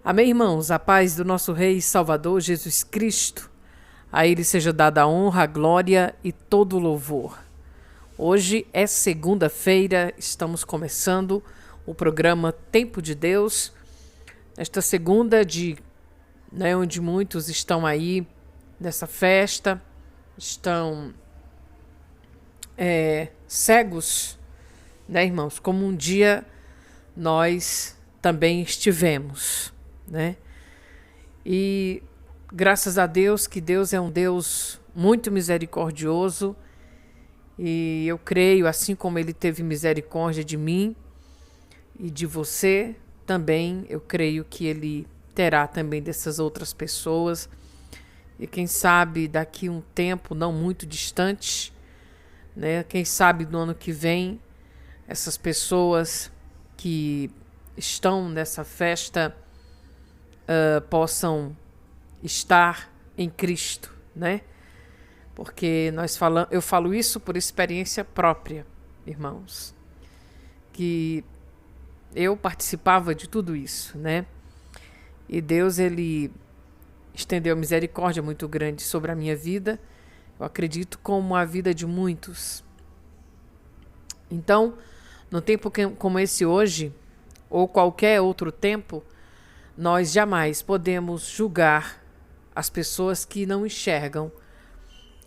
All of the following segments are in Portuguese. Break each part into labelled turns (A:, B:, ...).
A: Amém, irmãos? A paz do nosso Rei e Salvador Jesus Cristo. A Ele seja dada a honra, a glória e todo o louvor. Hoje é segunda-feira, estamos começando o programa Tempo de Deus. Esta segunda onde muitos estão aí nessa festa, estão cegos, né, irmãos? Como um dia nós também estivemos, né? E graças a Deus, que Deus é um Deus muito misericordioso, e eu creio, assim como Ele teve misericórdia de mim e de você, também eu creio que Ele terá também dessas outras pessoas. E quem sabe daqui um tempo não muito distante, né? Quem sabe no ano que vem, essas pessoas que estão nessa festa possam estar em Cristo, né? Porque eu falo isso por experiência própria, irmãos, que eu participava de tudo isso, né? E Deus, Ele estendeu misericórdia muito grande sobre a minha vida, eu acredito, como a vida de muitos. Então, num tempo como esse hoje, ou qualquer outro tempo, nós jamais podemos julgar as pessoas que não enxergam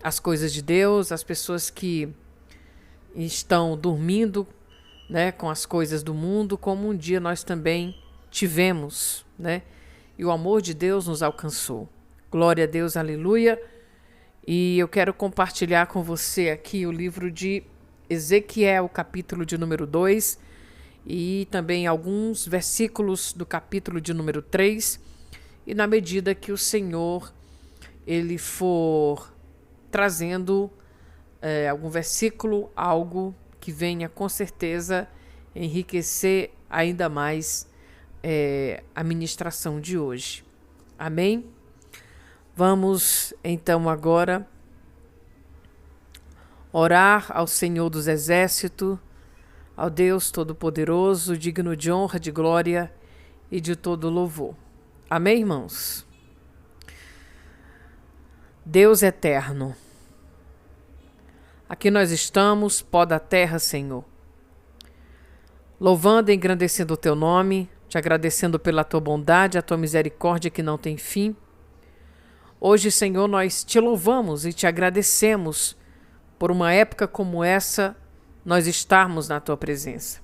A: as coisas de Deus, as pessoas que estão dormindo, né, com as coisas do mundo, como um dia nós também tivemos, né? E o amor de Deus nos alcançou. Glória a Deus, aleluia. E eu quero compartilhar com você aqui o livro de Ezequiel, capítulo de número 2, e também alguns versículos do capítulo de número 3, e na medida que o Senhor Ele for trazendo algum versículo, algo que venha com certeza enriquecer ainda mais a ministração de hoje. Amém? Vamos então agora orar ao Senhor dos Exércitos, ao Deus Todo-Poderoso, digno de honra, de glória e de todo louvor. Amém, irmãos? Deus eterno, aqui nós estamos, pó da terra, Senhor, louvando e engrandecendo o Teu nome, te agradecendo pela Tua bondade, a Tua misericórdia que não tem fim. Hoje, Senhor, nós Te louvamos e Te agradecemos por uma época como essa, nós estarmos na Tua presença.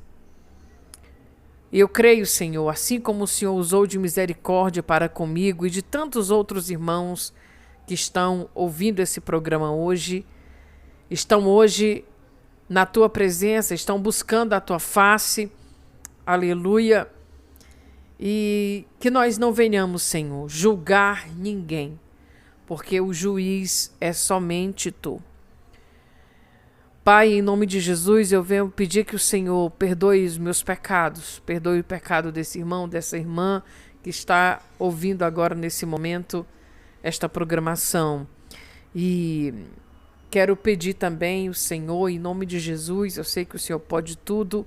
A: E eu creio, Senhor, assim como o Senhor usou de misericórdia para comigo e de tantos outros irmãos que estão ouvindo esse programa hoje, estão hoje na Tua presença, estão buscando a Tua face, aleluia, e que nós não venhamos, Senhor, julgar ninguém, porque o juiz é somente Tu. Pai, em nome de Jesus, eu venho pedir que o Senhor perdoe os meus pecados, perdoe o pecado desse irmão, dessa irmã que está ouvindo agora nesse momento esta programação. E quero pedir também o Senhor, em nome de Jesus, eu sei que o Senhor pode tudo,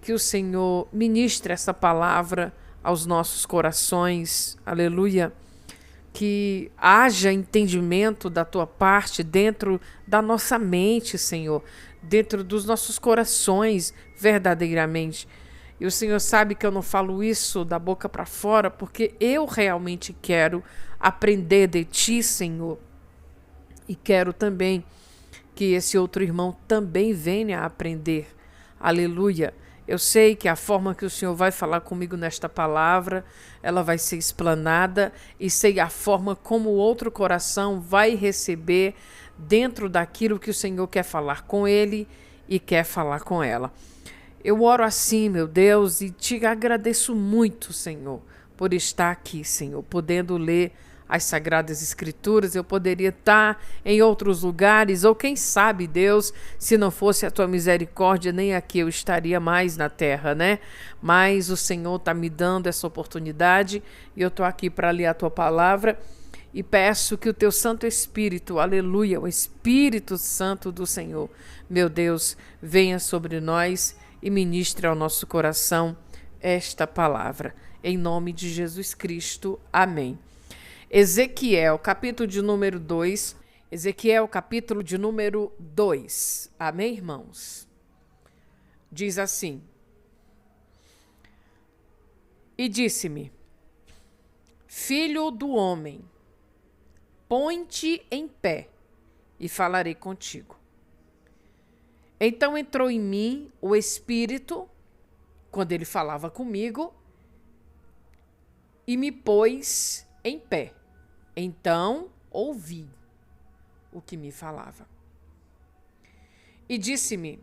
A: que o Senhor ministre essa palavra aos nossos corações, aleluia, que haja entendimento da Tua parte dentro da nossa mente, Senhor, dentro dos nossos corações, verdadeiramente. E o Senhor sabe que eu não falo isso da boca para fora, porque eu realmente quero aprender de Ti, Senhor, e quero também que esse outro irmão também venha a aprender, aleluia. Eu sei que a forma que o Senhor vai falar comigo nesta palavra, ela vai ser explanada, e sei a forma como o outro coração vai receber dentro daquilo que o Senhor quer falar com ele e quer falar com ela. Eu oro assim, meu Deus, e te agradeço muito, Senhor, por estar aqui, Senhor, podendo ler as Sagradas Escrituras. Eu poderia estar em outros lugares, ou quem sabe, Deus, se não fosse a Tua misericórdia, nem aqui eu estaria mais na terra, né? Mas o Senhor está me dando essa oportunidade, e eu estou aqui para ler a Tua palavra, e peço que o Teu Santo Espírito, aleluia, o Espírito Santo do Senhor, meu Deus, venha sobre nós e ministre ao nosso coração esta palavra. em nome de Jesus Cristo. Amém. Ezequiel, capítulo de número 2. Ezequiel, capítulo de número 2. Amém, irmãos? Diz assim: E disse-me: Filho do homem, põe-te em pé e falarei contigo. Então entrou em mim o Espírito, quando ele falava comigo, e me pôs em pé. Então ouvi o que me falava. E disse-me: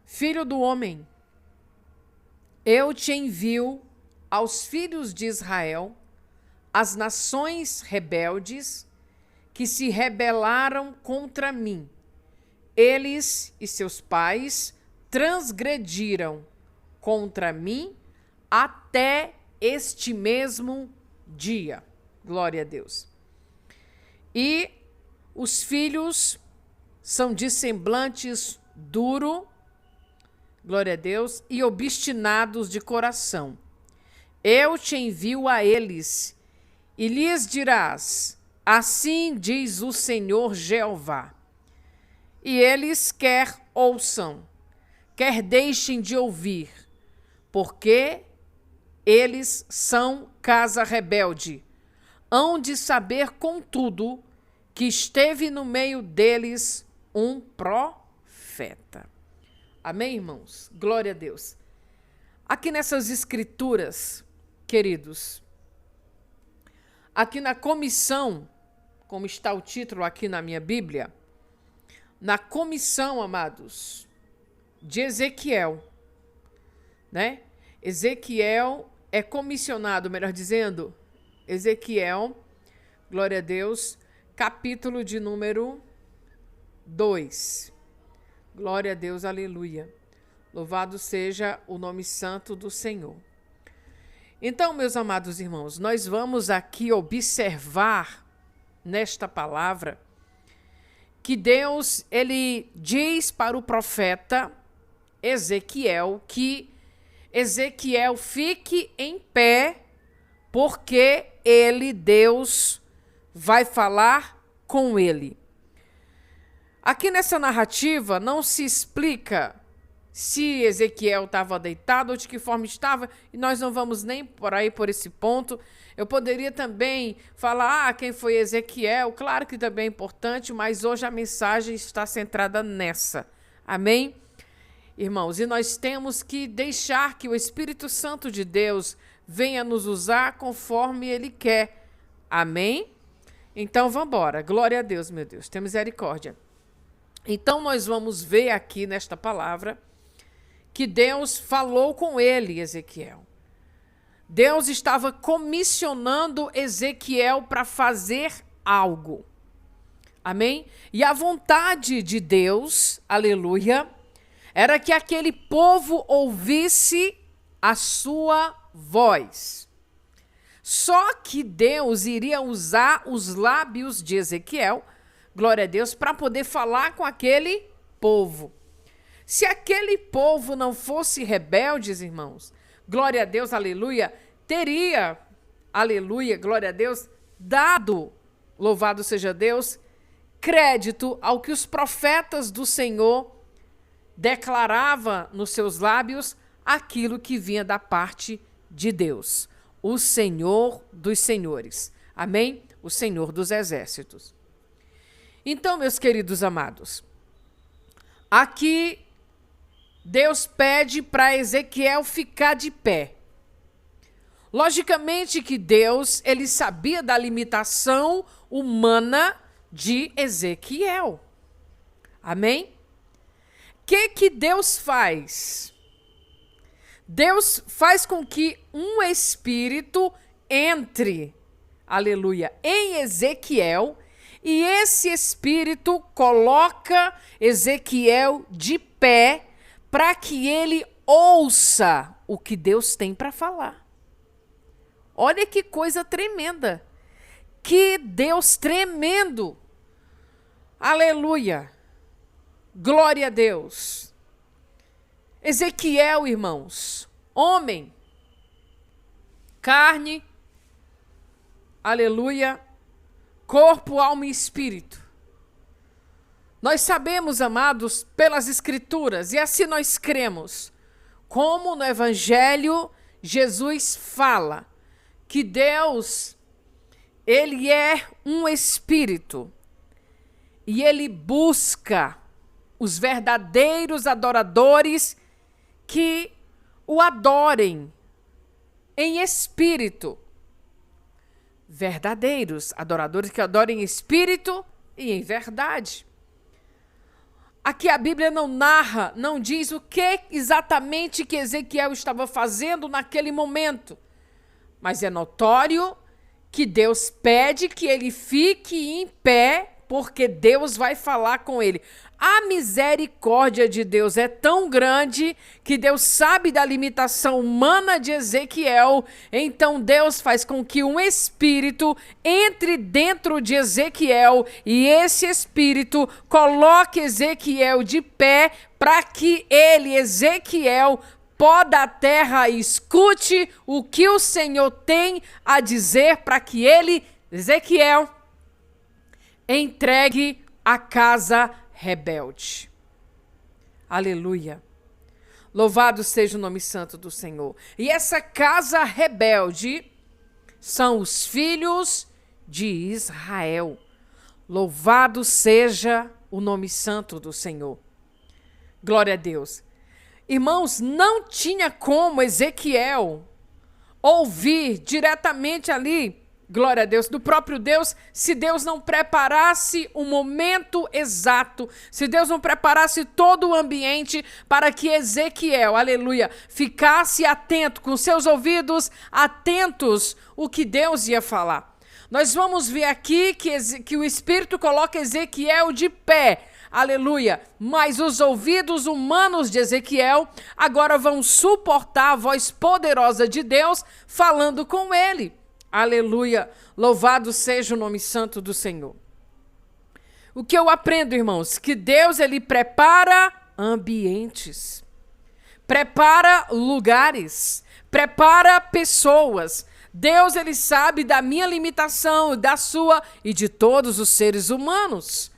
A: Filho do homem, eu te envio aos filhos de Israel, as nações rebeldes que se rebelaram contra mim. Eles e seus pais transgrediram contra mim até este mesmo dia. Glória a Deus. E os filhos são de semblantes duro, glória a Deus, e obstinados de coração. Eu te envio a eles, e lhes dirás: assim diz o Senhor Jeová. E eles quer ouçam, quer deixem de ouvir, porque eles são casa rebelde. Hão de saber, contudo, que esteve no meio deles um profeta. Amém, irmãos? Glória a Deus. Aqui nessas escrituras, queridos, aqui na comissão, como está o título aqui na minha Bíblia, na comissão, amados, de Ezequiel, né? Ezequiel é comissionado, melhor dizendo, Ezequiel, glória a Deus, capítulo de número 2. Glória a Deus, aleluia. Louvado seja o nome santo do Senhor. Então, meus amados irmãos, nós vamos aqui observar nesta palavra que Deus, ele diz para o profeta Ezequiel que Ezequiel fique em pé, porque ele, Deus, vai falar com ele. Aqui nessa narrativa não se explica se Ezequiel estava deitado ou de que forma estava, e nós não vamos nem por aí por esse ponto. Eu poderia também falar quem foi Ezequiel, claro que também é importante, mas hoje a mensagem está centrada nessa. Amém? Irmãos, e nós temos que deixar que o Espírito Santo de Deus venha nos usar conforme Ele quer. Amém? Então, vamos embora. Glória a Deus, meu Deus. Tem misericórdia. Então, nós vamos ver aqui nesta palavra que Deus falou com ele, Ezequiel. Deus estava comissionando Ezequiel para fazer algo. Amém? E a vontade de Deus, aleluia, era que aquele povo ouvisse a sua voz. Só que Deus iria usar os lábios de Ezequiel, glória a Deus, para poder falar com aquele povo. Se aquele povo não fosse rebeldes, irmãos, glória a Deus, aleluia, teria, aleluia, glória a Deus, dado, louvado seja Deus, crédito ao que os profetas do Senhor declarava nos seus lábios, aquilo que vinha da parte de Deus, o Senhor dos senhores. Amém? O Senhor dos exércitos. Então, meus queridos amados, aqui Deus pede para Ezequiel ficar de pé. Logicamente que Deus, ele sabia da limitação humana de Ezequiel. Amém? O que Deus faz? Deus faz com que um espírito entre, aleluia, em Ezequiel, e esse espírito coloca Ezequiel de pé para que ele ouça o que Deus tem para falar. Olha que coisa tremenda. Que Deus tremendo. Aleluia. Glória a Deus. Ezequiel, irmãos, homem, carne, aleluia, corpo, alma e espírito. Nós sabemos, amados, pelas Escrituras, e assim nós cremos, como no Evangelho Jesus fala que Deus, ele é um espírito e ele busca os verdadeiros adoradores que o adorem em espírito. Verdadeiros adoradores que adorem em espírito e em verdade. Aqui a Bíblia não narra, não diz o que exatamente que Ezequiel estava fazendo naquele momento. Mas é notório que Deus pede que ele fique em pé, porque Deus vai falar com ele. A misericórdia de Deus é tão grande que Deus sabe da limitação humana de Ezequiel. Então Deus faz com que um espírito entre dentro de Ezequiel e esse espírito coloque Ezequiel de pé para que ele, Ezequiel, pó da terra, escute o que o Senhor tem a dizer para que ele, Ezequiel, entregue a casa rebelde. Aleluia. Louvado seja o nome santo do Senhor. E essa casa rebelde são os filhos de Israel. Louvado seja o nome santo do Senhor. Glória a Deus. Irmãos, não tinha como Ezequiel ouvir diretamente ali, glória a Deus, do próprio Deus, se Deus não preparasse o momento exato, se Deus não preparasse todo o ambiente para que Ezequiel, aleluia, ficasse atento, com seus ouvidos atentos o que Deus ia falar. Nós vamos ver aqui que o Espírito coloca Ezequiel de pé, aleluia, mas os ouvidos humanos de Ezequiel agora vão suportar a voz poderosa de Deus falando com ele. Aleluia, louvado seja o nome santo do Senhor. O que eu aprendo, irmãos, que Deus, ele prepara ambientes, prepara lugares, prepara pessoas. Deus, ele sabe da minha limitação, da sua e de todos os seres humanos.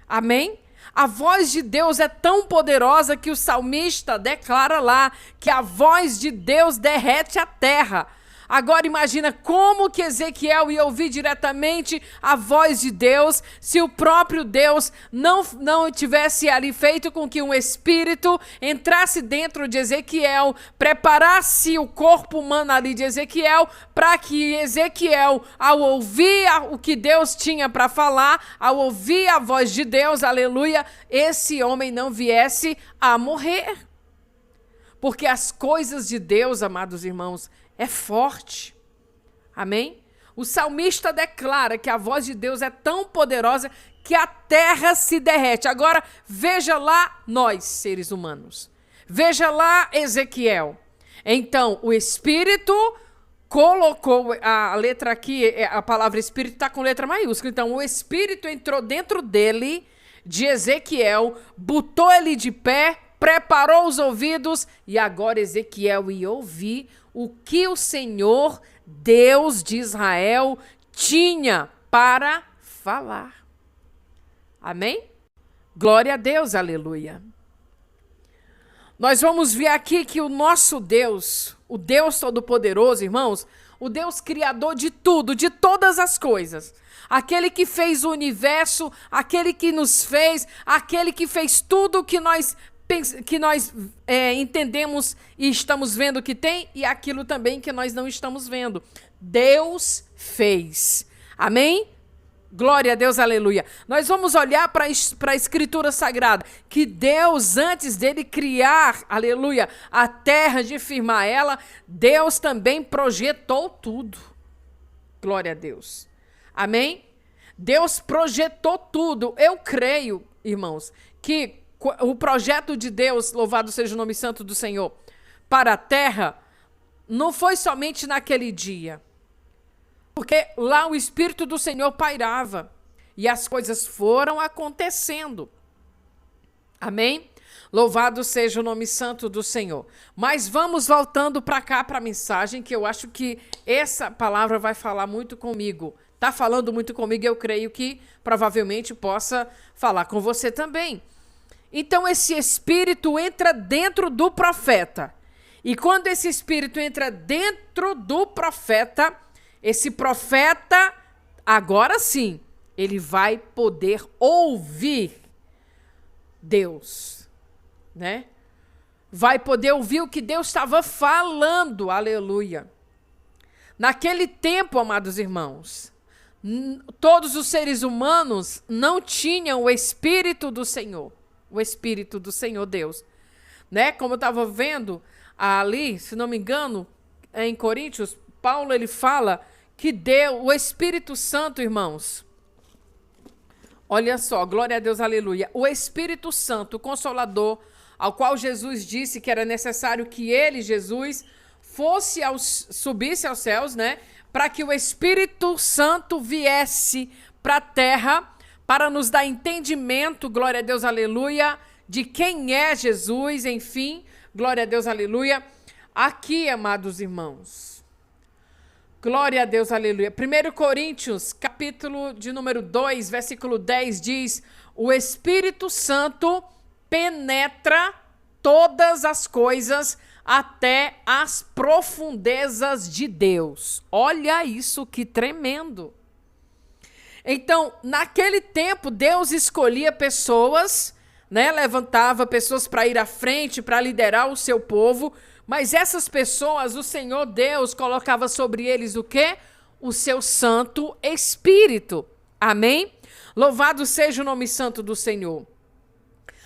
A: Amém? A voz de Deus é tão poderosa que o salmista declara lá que a voz de Deus derrete a terra. Agora imagina como que Ezequiel ia ouvir diretamente a voz de Deus se o próprio Deus não tivesse ali feito com que um espírito entrasse dentro de Ezequiel, preparasse o corpo humano ali de Ezequiel, para que Ezequiel, ao ouvir o que Deus tinha para falar, ao ouvir a voz de Deus, aleluia, esse homem não viesse a morrer. Porque as coisas de Deus, amados irmãos, é forte. Amém? O salmista declara que a voz de Deus é tão poderosa que a terra se derrete. Agora, veja lá nós, seres humanos. Veja lá Ezequiel. Então, o Espírito colocou, a letra aqui, a palavra Espírito está com letra maiúscula. Então, o Espírito entrou dentro dele, de Ezequiel, botou ele de pé, preparou os ouvidos e agora Ezequiel ia ouvir o que o Senhor, Deus de Israel, tinha para falar. Amém? Glória a Deus, aleluia. Nós vamos ver aqui que o nosso Deus, o Deus Todo-Poderoso, irmãos, o Deus Criador de tudo, de todas as coisas, aquele que fez o universo, aquele que nos fez, aquele que fez tudo que nós entendemos e estamos vendo que tem e aquilo também que nós não estamos vendo. Deus fez. Amém? Glória a Deus, aleluia. Nós vamos olhar para a Escritura Sagrada, que Deus, antes dele criar, aleluia, a terra, de firmar ela, Deus também projetou tudo. Glória a Deus. Amém? Deus projetou tudo. Eu creio, irmãos, que o projeto de Deus, louvado seja o nome santo do Senhor, para a terra, não foi somente naquele dia. Porque lá o Espírito do Senhor pairava e as coisas foram acontecendo. Amém? Louvado seja o nome santo do Senhor. Mas vamos voltando para cá, para a mensagem, que eu acho que essa palavra vai falar muito comigo. Está falando muito comigo e eu creio que provavelmente possa falar com você também. Então esse espírito entra dentro do profeta. E quando esse espírito entra dentro do profeta, esse profeta, agora sim, ele vai poder ouvir Deus, né? Vai poder ouvir o que Deus estava falando, aleluia. Naquele tempo, amados irmãos, todos os seres humanos não tinham o Espírito do Senhor, o Espírito do Senhor Deus, né? Como eu estava vendo ali, se não me engano, em Coríntios, Paulo ele fala que Deus, o Espírito Santo, irmãos, olha só, glória a Deus, aleluia. O Espírito Santo, o Consolador, ao qual Jesus disse que era necessário que ele, Jesus, subisse aos céus, né? Para que o Espírito Santo viesse para a terra, para nos dar entendimento, glória a Deus, aleluia, de quem é Jesus, enfim, glória a Deus, aleluia. Aqui, amados irmãos, glória a Deus, aleluia. 1 Coríntios, capítulo de número 2, versículo 10, diz: o Espírito Santo penetra todas as coisas até as profundezas de Deus. Olha isso, que tremendo. Então, naquele tempo, Deus escolhia pessoas, né? Levantava pessoas para ir à frente, para liderar o seu povo, mas essas pessoas, o Senhor Deus colocava sobre eles o quê? O seu Santo Espírito. Amém? Louvado seja o nome santo do Senhor.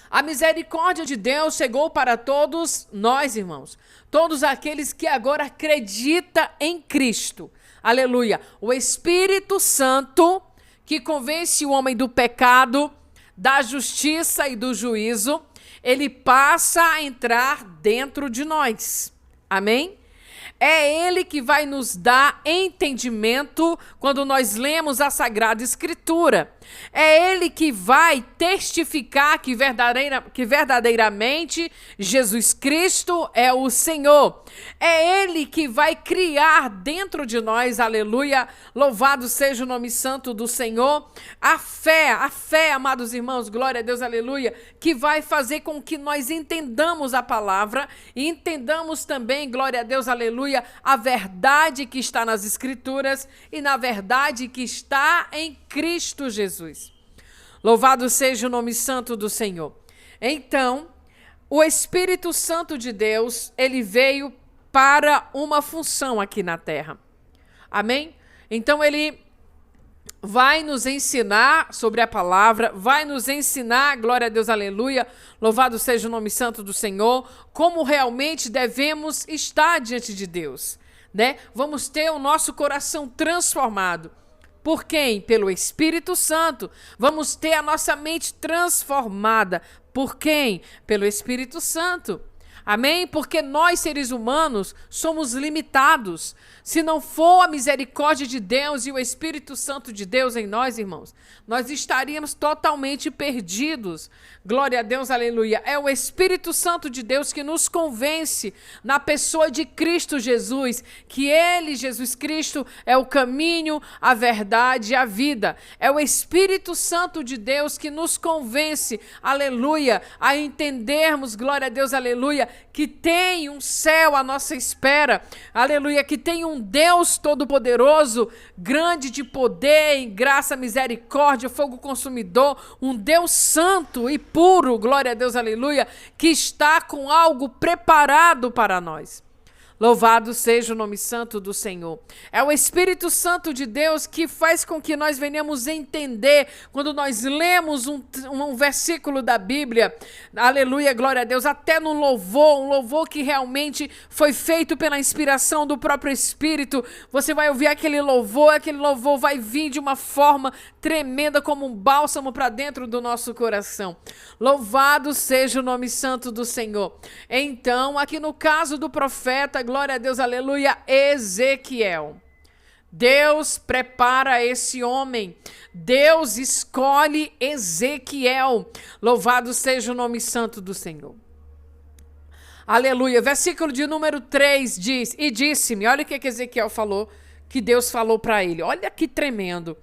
A: A misericórdia de Deus chegou para todos nós, irmãos. Todos aqueles que agora acreditam em Cristo. Aleluia. O Espírito Santo que convence o homem do pecado, da justiça e do juízo, ele passa a entrar dentro de nós. Amém? É ele que vai nos dar entendimento quando nós lemos a Sagrada Escritura. É ele que vai testificar que verdadeiramente Jesus Cristo é o Senhor. É ele que vai criar dentro de nós, aleluia, louvado seja o nome santo do Senhor, a fé, amados irmãos, glória a Deus, aleluia, que vai fazer com que nós entendamos a palavra e entendamos também, glória a Deus, aleluia, a verdade que está nas Escrituras e na verdade que está em Cristo Jesus. Louvado seja o nome santo do Senhor. Então, o Espírito Santo de Deus, ele veio para uma função aqui na terra. Amém? Então, ele vai nos ensinar sobre a palavra, vai nos ensinar, glória a Deus, aleluia, louvado seja o nome santo do Senhor, como realmente devemos estar diante de Deus, né? Vamos ter o nosso coração transformado. Por quem? Pelo Espírito Santo. Vamos ter a nossa mente transformada. Por quem? Pelo Espírito Santo. Amém? Porque nós, seres humanos, somos limitados. Se não for a misericórdia de Deus e o Espírito Santo de Deus em nós, irmãos, nós estaríamos totalmente perdidos. Glória a Deus, aleluia. É o Espírito Santo de Deus que nos convence na pessoa de Cristo Jesus, que ele, Jesus Cristo, é o caminho, a verdade e a vida. É o Espírito Santo de Deus que nos convence, aleluia, a entendermos, glória a Deus, aleluia, que tem um céu à nossa espera, aleluia, que tem um Deus todo-poderoso, grande de poder, em graça, misericórdia, fogo consumidor, um Deus santo e puro, glória a Deus, aleluia, que está com algo preparado para nós. Louvado seja o nome santo do Senhor. É o Espírito Santo de Deus que faz com que nós venhamos entender, quando nós lemos um versículo da Bíblia, aleluia, glória a Deus, até no louvor, um louvor que realmente foi feito pela inspiração do próprio Espírito, você vai ouvir aquele louvor vai vir de uma forma tremenda, como um bálsamo para dentro do nosso coração. Louvado seja o nome santo do Senhor. Então, aqui no caso do profeta, glória a Deus, aleluia, Ezequiel, Deus prepara esse homem. Deus escolhe Ezequiel. Louvado seja o nome santo do Senhor. Aleluia. Versículo de número 3 diz: e disse-me, olha o que Ezequiel falou, que Deus falou para ele. Olha que tremendo.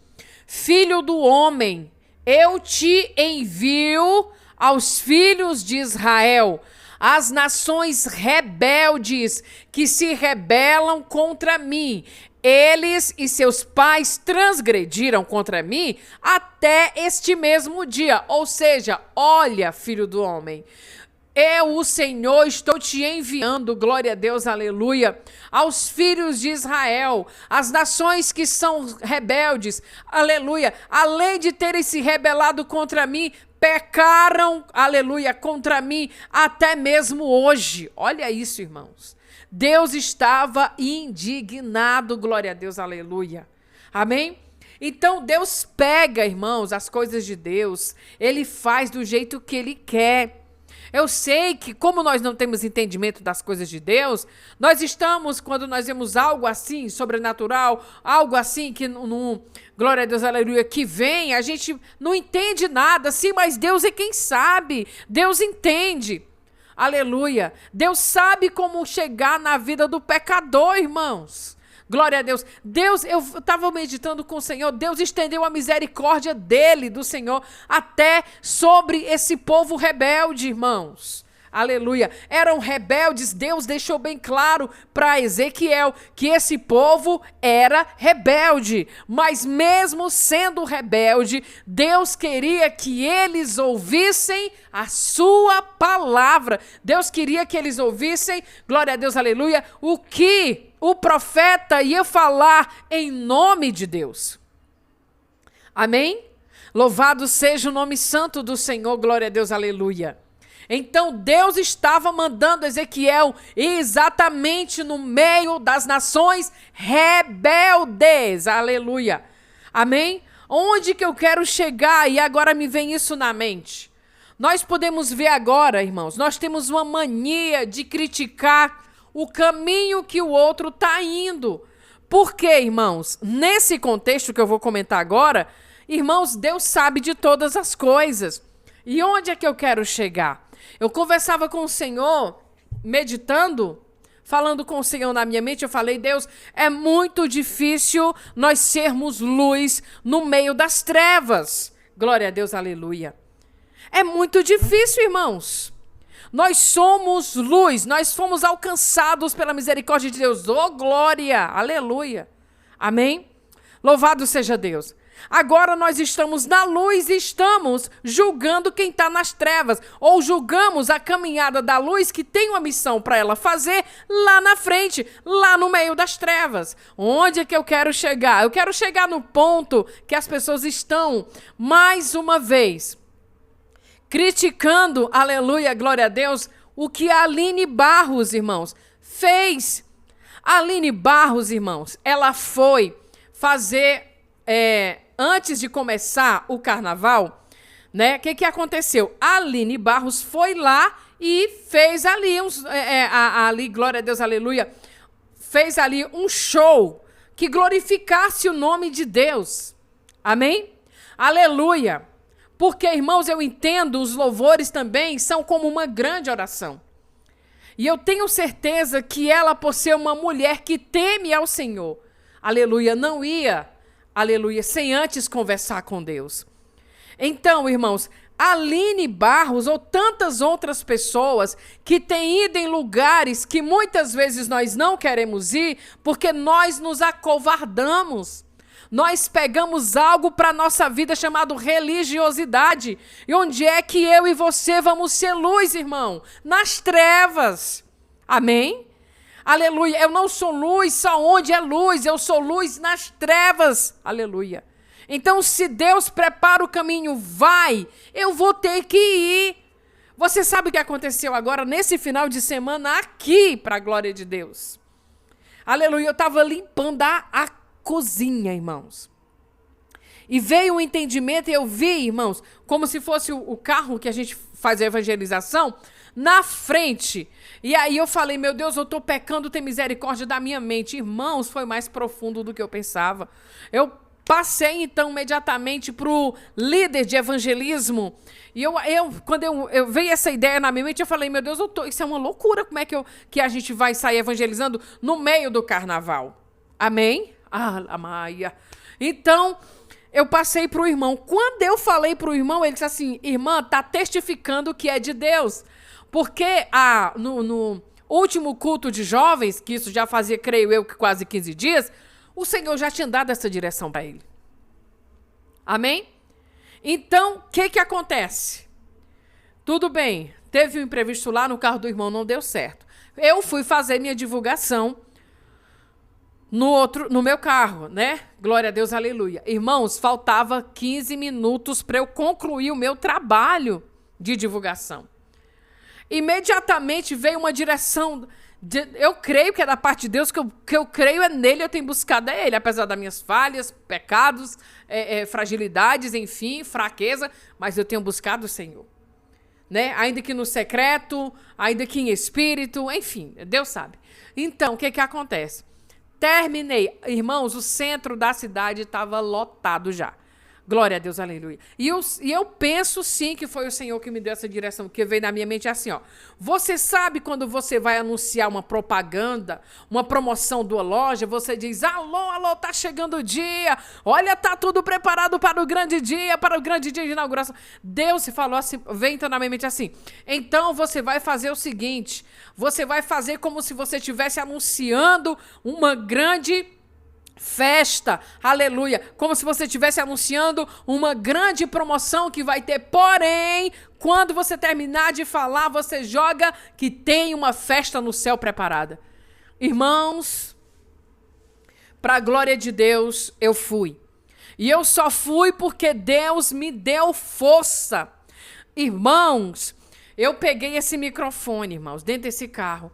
A: Filho do homem, eu te envio aos filhos de Israel, as nações rebeldes que se rebelam contra mim. Eles e seus pais transgrediram contra mim até este mesmo dia. Ou seja, olha, filho do homem, eu, o Senhor, estou te enviando, glória a Deus, aleluia, aos filhos de Israel, as nações que são rebeldes, aleluia, além de terem se rebelado contra mim, pecaram, aleluia, contra mim até mesmo hoje. Olha isso, irmãos. Deus estava indignado, glória a Deus, aleluia. Amém? Então Deus pega, irmãos, as coisas de Deus, Ele faz do jeito que Ele quer. Eu sei que, como nós não temos entendimento das coisas de Deus, nós estamos, quando nós vemos algo assim, sobrenatural, algo assim que, glória a Deus, aleluia, que vem, a gente não entende nada, sim, mas Deus é quem sabe, Deus entende. Aleluia. Deus sabe como chegar na vida do pecador, irmãos. Glória a Deus. Deus, eu estava meditando com o Senhor, Deus estendeu a misericórdia dele, do Senhor, até sobre esse povo rebelde, irmãos. Aleluia. Eram rebeldes, Deus deixou bem claro para Ezequiel que esse povo era rebelde. Mas mesmo sendo rebelde, Deus queria que eles ouvissem a sua palavra. Deus queria que eles ouvissem, glória a Deus, aleluia, o que o profeta ia falar em nome de Deus. Amém? Louvado seja o nome santo do Senhor, glória a Deus, aleluia. Então Deus estava mandando Ezequiel exatamente no meio das nações rebeldes. Aleluia. Amém? Onde que eu quero chegar? E agora me vem isso na mente. Nós podemos ver agora, irmãos, nós temos uma mania de criticar o caminho que o outro está indo. Por quê, irmãos? Nesse contexto que eu vou comentar agora, irmãos, Deus sabe de todas as coisas. E onde é que eu quero chegar? Eu conversava com o Senhor, meditando, falando com o Senhor na minha mente, eu falei, Deus, é muito difícil nós sermos luz no meio das trevas. Glória a Deus, aleluia. É muito difícil, irmãos. Nós somos luz, nós fomos alcançados pela misericórdia de Deus. Oh, glória, aleluia. Amém? Louvado seja Deus. Agora nós estamos na luz e estamos julgando quem está nas trevas. Ou julgamos a caminhada da luz que tem uma missão para ela fazer lá na frente, lá no meio das trevas. Onde é que eu quero chegar? Eu quero chegar no ponto que as pessoas estão, mais uma vez, criticando, aleluia, glória a Deus, o que a Aline Barros, irmãos, fez. A Aline Barros, irmãos, ela foi fazer... antes de começar o carnaval, né? O que aconteceu? A Aline Barros foi lá e fez ali, ali, glória a Deus, aleluia, fez ali um show que glorificasse o nome de Deus. Amém? Aleluia. Porque, irmãos, eu entendo, os louvores também são como uma grande oração. E eu tenho certeza que ela, por ser uma mulher que teme ao Senhor, aleluia, não ia... aleluia, sem antes conversar com Deus. Então, irmãos, Aline Barros ou tantas outras pessoas que têm ido em lugares que muitas vezes nós não queremos ir porque nós nos acovardamos. Nós pegamos algo para a nossa vida chamado religiosidade. E onde é que eu e você vamos ser luz, irmão? Nas trevas. Amém? Aleluia, eu não sou luz só onde é luz, eu sou luz nas trevas, aleluia. Então, se Deus prepara o caminho, vai, eu vou ter que ir. Você sabe o que aconteceu agora, nesse final de semana, aqui, para a glória de Deus? Aleluia, eu estava limpando a cozinha, irmãos. E veio um entendimento e eu vi, irmãos, como se fosse o carro que a gente faz a evangelização, na frente. E aí eu falei, meu Deus, eu tô pecando, tem misericórdia da minha mente. Irmãos, foi mais profundo do que eu pensava. Eu passei, então, imediatamente pro líder de evangelismo. E quando eu veio essa ideia na minha mente, eu falei, meu Deus, isso é uma loucura. Como é que a gente vai sair evangelizando no meio do carnaval? Amém? Ah, Maia. Então, eu passei pro irmão. Quando eu falei pro irmão, ele disse assim, irmã, tá testificando que é de Deus. Porque no último culto de jovens, que isso já fazia, creio eu, que quase 15 dias, o Senhor já tinha dado essa direção para ele. Amém? Então, o que acontece? Tudo bem, teve um imprevisto lá no carro do irmão, não deu certo. Eu fui fazer minha divulgação no meu carro, né? Glória a Deus, aleluia. Irmãos, faltava 15 minutos para eu concluir o meu trabalho de divulgação. Imediatamente veio uma direção... eu creio que é da parte de Deus, que eu creio é nele, eu tenho buscado a ele, apesar das minhas falhas, pecados, fragilidades, enfim, fraqueza, mas eu tenho buscado o Senhor. Né? Ainda que no secreto, ainda que em espírito, enfim, Deus sabe. Então, o que acontece? Terminei. Irmãos, o centro da cidade estava lotado já. Glória a Deus, aleluia. E eu penso sim que foi o Senhor que me deu essa direção, que veio na minha mente assim, ó. Você sabe quando você vai anunciar uma propaganda, uma promoção de uma loja, você diz, alô, tá chegando o dia, olha, tá tudo preparado para o grande dia de inauguração. Deus falou assim, veio então na minha mente assim, então você vai fazer o seguinte, você vai fazer como se você estivesse anunciando uma grande festa, aleluia, como se você estivesse anunciando uma grande promoção que vai ter, porém, quando você terminar de falar, você joga que tem uma festa no céu preparada. Irmãos, para a glória de Deus, eu fui. E eu só fui porque Deus me deu força. Irmãos, eu peguei esse microfone, irmãos, dentro desse carro,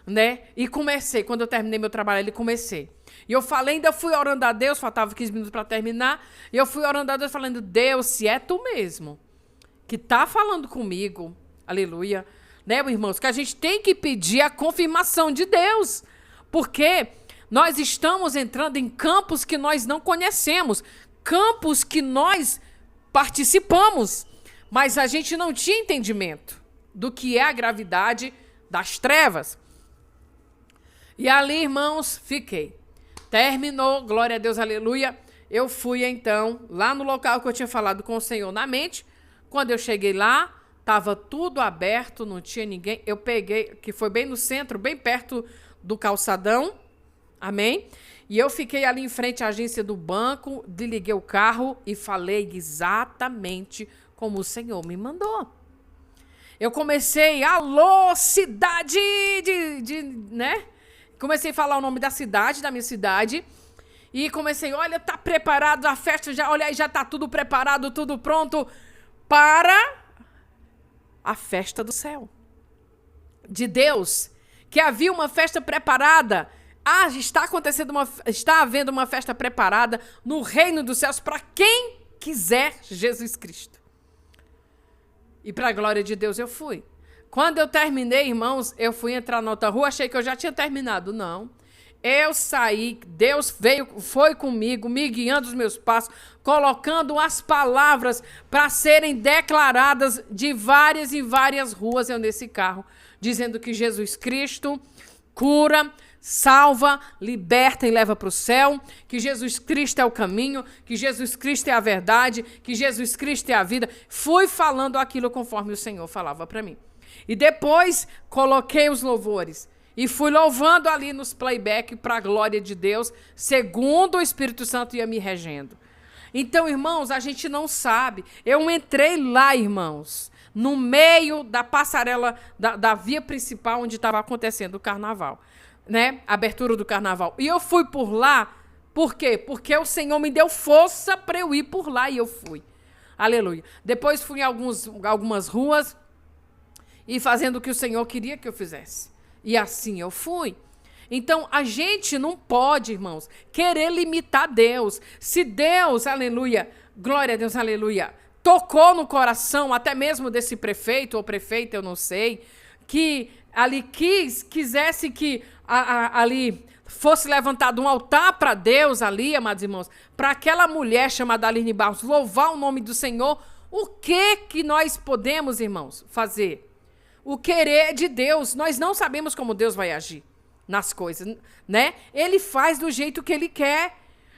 A: né? E comecei, quando eu terminei meu trabalho, comecei. E eu falei, ainda fui orando a Deus, faltava 15 minutos para terminar, e eu fui orando a Deus falando, Deus, se é tu mesmo que tá falando comigo, aleluia, né, irmãos, que a gente tem que pedir a confirmação de Deus, porque nós estamos entrando em campos que nós não conhecemos, campos que nós participamos, mas a gente não tinha entendimento do que é a gravidade das trevas. E ali, irmãos, fiquei. Terminou, glória a Deus, aleluia. Eu fui, então, lá no local que eu tinha falado com o Senhor na mente. Quando eu cheguei lá, estava tudo aberto, não tinha ninguém. Eu peguei, que foi bem no centro, bem perto do calçadão. Amém? E eu fiquei ali em frente à agência do banco, desliguei o carro e falei exatamente como o Senhor me mandou. Eu comecei, alô, cidade né? Comecei a falar o nome da cidade, da minha cidade. E comecei, olha, tá preparado a festa, olha aí, já tá tudo preparado, tudo pronto para a festa do céu. De Deus, que havia uma festa preparada. Está havendo uma festa preparada no reino dos céus para quem quiser Jesus Cristo. E para a glória de Deus eu fui. Quando eu terminei, irmãos, eu fui entrar na outra rua, achei que eu já tinha terminado. Não. Eu saí, Deus foi comigo, me guiando os meus passos, colocando as palavras para serem declaradas de várias e várias ruas eu nesse carro, dizendo que Jesus Cristo cura, salva, liberta e leva para o céu, que Jesus Cristo é o caminho, que Jesus Cristo é a verdade, que Jesus Cristo é a vida. Fui falando aquilo conforme o Senhor falava para mim. E depois coloquei os louvores e fui louvando ali nos playback para a glória de Deus, segundo o Espírito Santo ia me regendo. Então, irmãos, a gente não sabe. Eu entrei lá, irmãos, no meio da passarela, da via principal onde estava acontecendo o carnaval, né? A abertura do carnaval. E eu fui por lá, por quê? Porque o Senhor me deu força para eu ir por lá e eu fui. Aleluia. Depois fui em algumas ruas, e fazendo o que o Senhor queria que eu fizesse. E assim eu fui. Então, a gente não pode, irmãos, querer limitar Deus. Se Deus, aleluia, glória a Deus, aleluia, tocou no coração até mesmo desse prefeito ou prefeita, eu não sei, que ali quisesse que ali fosse levantado um altar para Deus ali, amados irmãos, para aquela mulher chamada Aline Barros louvar o nome do Senhor, o que nós podemos, irmãos, fazer? O querer de Deus. Nós não sabemos como Deus vai agir nas coisas, né? Ele faz do jeito que ele quer.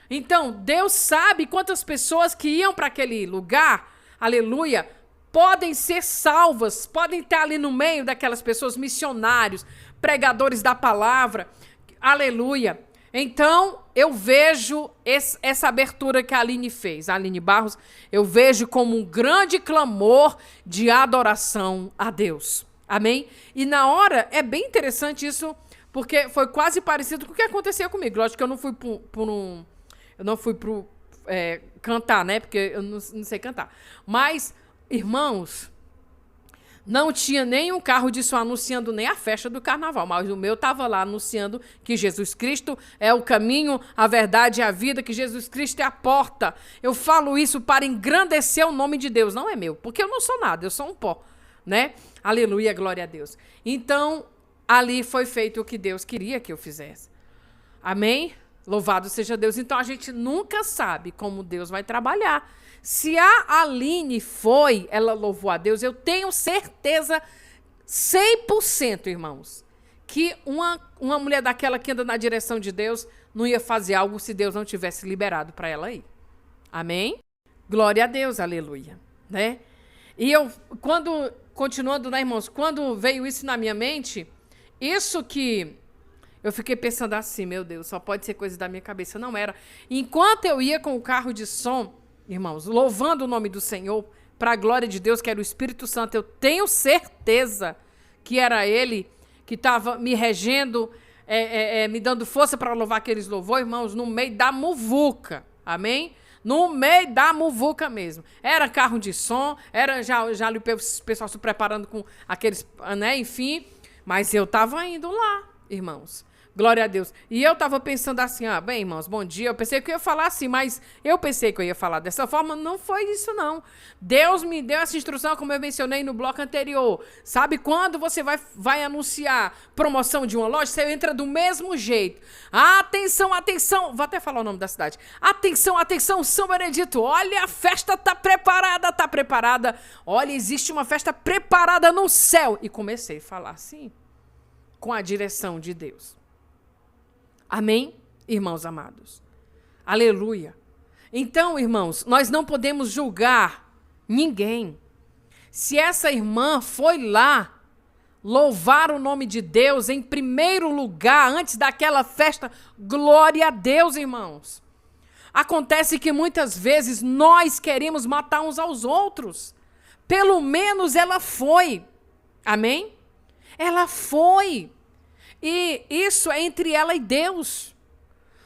A: Então, Deus sabe quantas pessoas que iam para aquele lugar, aleluia, podem ser salvas, podem estar ali no meio daquelas pessoas, missionários, pregadores da palavra, aleluia. Então, eu vejo essa abertura que a Aline fez, a Aline Barros, eu vejo como um grande clamor de adoração a Deus. Amém? E na hora, é bem interessante isso, porque foi quase parecido com o que aconteceu comigo. Lógico que eu não fui cantar, né? Porque eu não sei cantar. Mas, irmãos, não tinha nenhum carro de som anunciando nem a festa do carnaval, mas o meu estava lá anunciando que Jesus Cristo é o caminho, a verdade e a vida, que Jesus Cristo é a porta. Eu falo isso para engrandecer o nome de Deus, não é meu, porque eu não sou nada, eu sou um pó, né? Aleluia, glória a Deus. Então, ali foi feito o que Deus queria que eu fizesse. Amém? Louvado seja Deus. Então, a gente nunca sabe como Deus vai trabalhar. Se a Aline ela louvou a Deus, eu tenho certeza 100%, irmãos, que uma mulher daquela que anda na direção de Deus não ia fazer algo se Deus não tivesse liberado para ela ir. Amém? Glória a Deus, aleluia. Né? E continuando, né, irmãos, quando veio isso na minha mente, isso que eu fiquei pensando assim, meu Deus, só pode ser coisa da minha cabeça. Não era. Enquanto eu ia com o carro de som, irmãos, louvando o nome do Senhor, para a glória de Deus, que era o Espírito Santo, eu tenho certeza que era Ele que estava me regendo, me dando força para louvar aqueles louvores, irmãos, no meio da muvuca. Amém? No meio da muvuca mesmo. Era carro de som, era já ali o pessoal se preparando com aqueles, né, enfim, mas eu estava indo lá, irmãos. Glória a Deus. E eu estava pensando assim, bem, irmãos, bom dia. Eu pensei que eu ia falar assim, mas eu pensei que eu ia falar dessa forma. Não foi isso, não. Deus me deu essa instrução, como eu mencionei no bloco anterior. Sabe quando você vai anunciar promoção de uma loja, você entra do mesmo jeito. Atenção, atenção. Vou até falar o nome da cidade. Atenção, atenção, São Benedito. Olha, a festa tá preparada, tá preparada. Olha, existe uma festa preparada no céu. E comecei a falar assim, com a direção de Deus. Amém, irmãos amados? Aleluia. Então, irmãos, nós não podemos julgar ninguém. Se essa irmã foi lá louvar o nome de Deus em primeiro lugar, antes daquela festa, glória a Deus, irmãos. Acontece que muitas vezes nós queremos matar uns aos outros. Pelo menos ela foi. Amém? Ela foi. E isso é entre ela e Deus.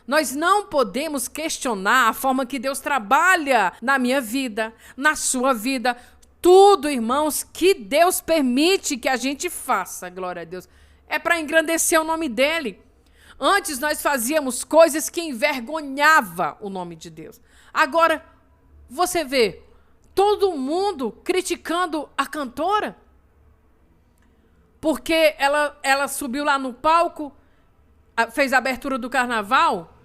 A: Nós não podemos questionar a forma que Deus trabalha na minha vida, na sua vida. Tudo, irmãos, que Deus permite que a gente faça, glória a Deus, é para engrandecer o nome dele. Antes nós fazíamos coisas que envergonhavam o nome de Deus. Agora, você vê, todo mundo criticando a cantora. Porque ela subiu lá no palco, fez a abertura do carnaval,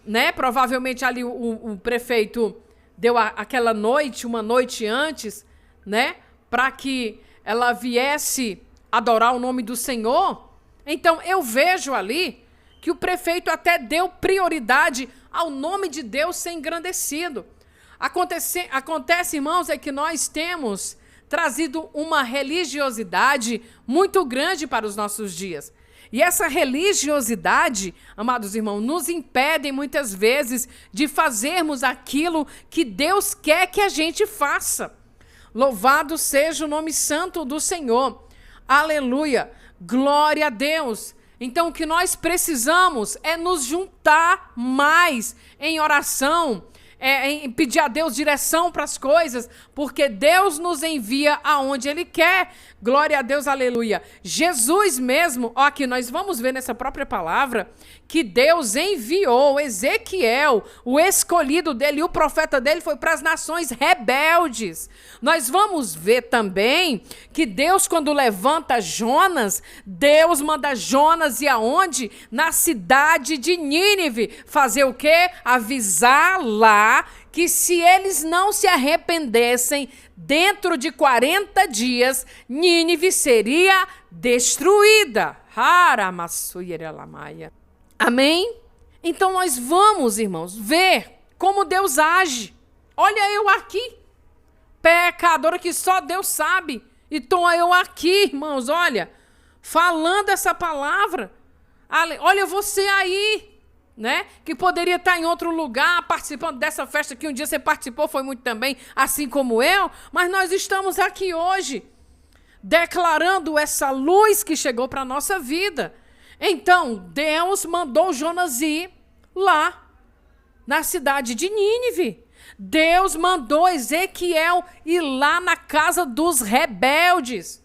A: né? Provavelmente ali o prefeito deu aquela noite, uma noite antes, né? Para que ela viesse adorar o nome do Senhor. Então, eu vejo ali que o prefeito até deu prioridade ao nome de Deus ser engrandecido. Acontece, irmãos, é que nós temos trazido uma religiosidade muito grande para os nossos dias. E essa religiosidade, amados irmãos, nos impede muitas vezes de fazermos aquilo que Deus quer que a gente faça. Louvado seja o nome santo do Senhor. Aleluia. Glória a Deus. Então, o que nós precisamos é nos juntar mais em oração, em pedir a Deus direção para as coisas, porque Deus nos envia aonde Ele quer. Glória a Deus, aleluia. Jesus mesmo, ó, aqui nós vamos ver nessa própria palavra que Deus enviou Ezequiel, o escolhido dele, o profeta dele foi para as nações rebeldes. Nós vamos ver também que Deus, quando levanta Jonas, Deus manda Jonas ir aonde? Na cidade de Nínive. Fazer o quê? Avisar lá que se eles não se arrependessem, dentro de 40 dias, Nínive seria destruída. Amém? Então nós vamos, irmãos, ver como Deus age. Olha eu aqui, pecadora que só Deus sabe. E estou eu aqui, irmãos, olha, falando essa palavra. Olha você aí, né? Que poderia estar em outro lugar, participando dessa festa que um dia você participou, foi muito também, assim como eu. Mas nós estamos aqui hoje, declarando essa luz que chegou para a nossa vida. Então, Deus mandou Jonas ir lá, na cidade de Nínive. Deus mandou Ezequiel ir lá na casa dos rebeldes.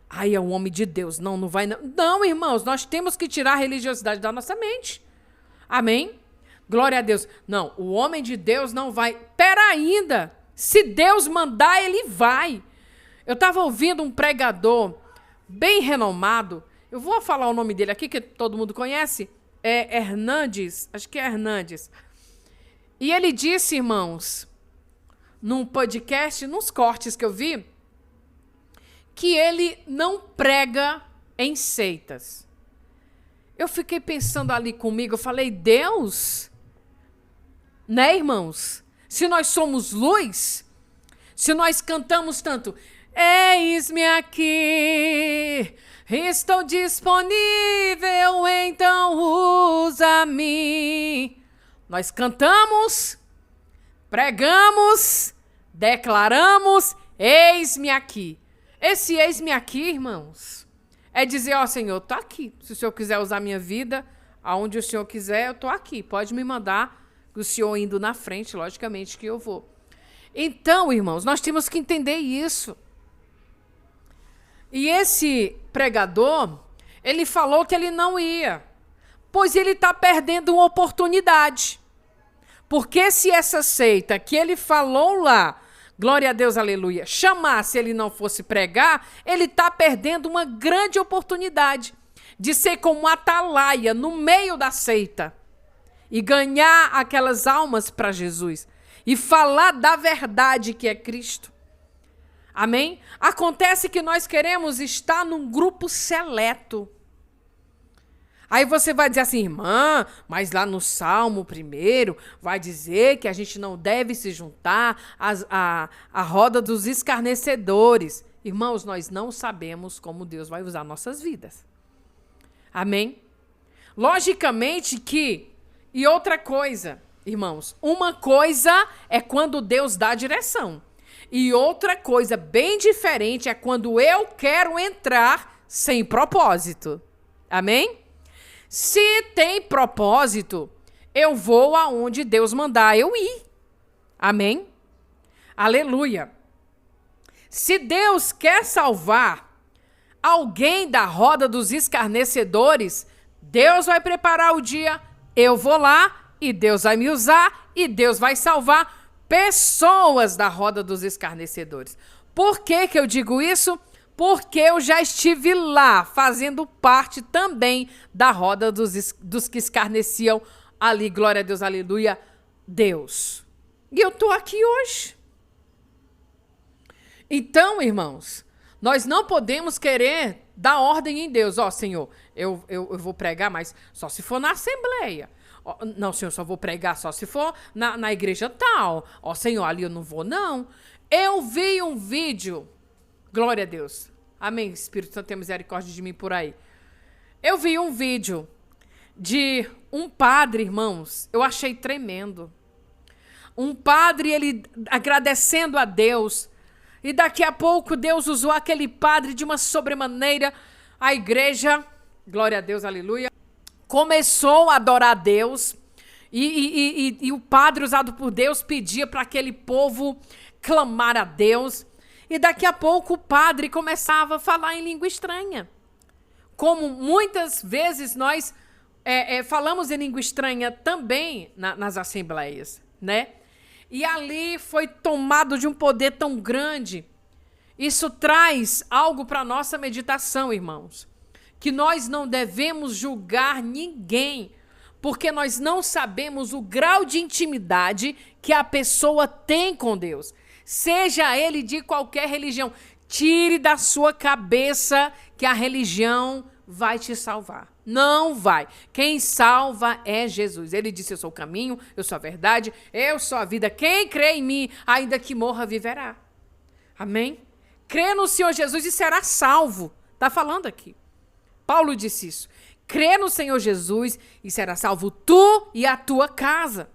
A: Aí é um homem de Deus. Não vai não. Não, irmãos, nós temos que tirar a religiosidade da nossa mente. Amém? Glória a Deus. Não, o homem de Deus não vai. Pera ainda. Se Deus mandar, ele vai. Eu estava ouvindo um pregador bem renomado. Eu vou falar o nome dele aqui, que todo mundo conhece. É Hernandes. Acho que é Hernandes. E ele disse, irmãos, num podcast, nos cortes que eu vi, que ele não prega em seitas. Eu fiquei pensando ali comigo, eu falei, Deus, né, irmãos? Se nós somos luz, se nós cantamos tanto, eis-me aqui, estou disponível, então usa-me. Nós cantamos, pregamos, declaramos, eis-me aqui. Esse eis-me aqui, irmãos, é dizer, ó Senhor, eu tô aqui. Se o Senhor quiser usar minha vida, aonde o Senhor quiser, eu tô aqui. Pode me mandar, o Senhor indo na frente, logicamente que eu vou. Então, irmãos, nós temos que entender isso. E esse pregador, ele falou que ele não ia, pois ele está perdendo uma oportunidade. Porque se essa seita que ele falou lá, glória a Deus, aleluia, chamasse ele não fosse pregar, ele está perdendo uma grande oportunidade de ser como uma atalaia no meio da seita e ganhar aquelas almas para Jesus e falar da verdade que é Cristo. Amém? Acontece que nós queremos estar num grupo seleto. Aí você vai dizer assim, irmã, mas lá no Salmo 1 vai dizer que a gente não deve se juntar à roda dos escarnecedores. Irmãos, nós não sabemos como Deus vai usar nossas vidas. Amém? Logicamente que, e outra coisa, irmãos, uma coisa é quando Deus dá direção. E outra coisa bem diferente é quando eu quero entrar sem propósito. Amém? Se tem propósito, eu vou aonde Deus mandar eu ir. Amém? Aleluia. Se Deus quer salvar alguém da roda dos escarnecedores, Deus vai preparar o dia, eu vou lá e Deus vai me usar e Deus vai salvar pessoas da roda dos escarnecedores. Por que que eu digo isso? Porque eu já estive lá, fazendo parte também da roda dos que escarneciam ali, glória a Deus, aleluia, Deus. E eu estou aqui hoje. Então, irmãos, nós não podemos querer dar ordem em Deus. Ó, Senhor, eu vou pregar, mas só se for na assembleia. Ó, não, Senhor, só vou pregar só se for na igreja tal. Ó, Senhor, ali eu não vou, não. Eu vi um vídeo, glória a Deus. Amém, Espírito Santo, tenha misericórdia de mim por aí. Eu vi um vídeo de um padre, irmãos, eu achei tremendo. Um padre, ele agradecendo a Deus, e daqui a pouco Deus usou aquele padre de uma sobremaneira. A igreja, glória a Deus, aleluia, começou a adorar a Deus, e o padre usado por Deus pedia para aquele povo clamar a Deus. E daqui a pouco o padre começava a falar em língua estranha. Como muitas vezes nós falamos em língua estranha também nas assembleias, né? E ali foi tomado de um poder tão grande. Isso traz algo para a nossa meditação, irmãos. Que nós não devemos julgar ninguém, porque nós não sabemos o grau de intimidade que a pessoa tem com Deus. Seja ele de qualquer religião. Tire da sua cabeça que a religião vai te salvar. Não vai. Quem salva é Jesus. Ele disse, eu sou o caminho, eu sou a verdade, eu sou a vida. Quem crê em mim, ainda que morra, viverá. Amém? Crê no Senhor Jesus e será salvo. Está falando aqui. Paulo disse isso. Crê no Senhor Jesus e será salvo tu e a tua casa.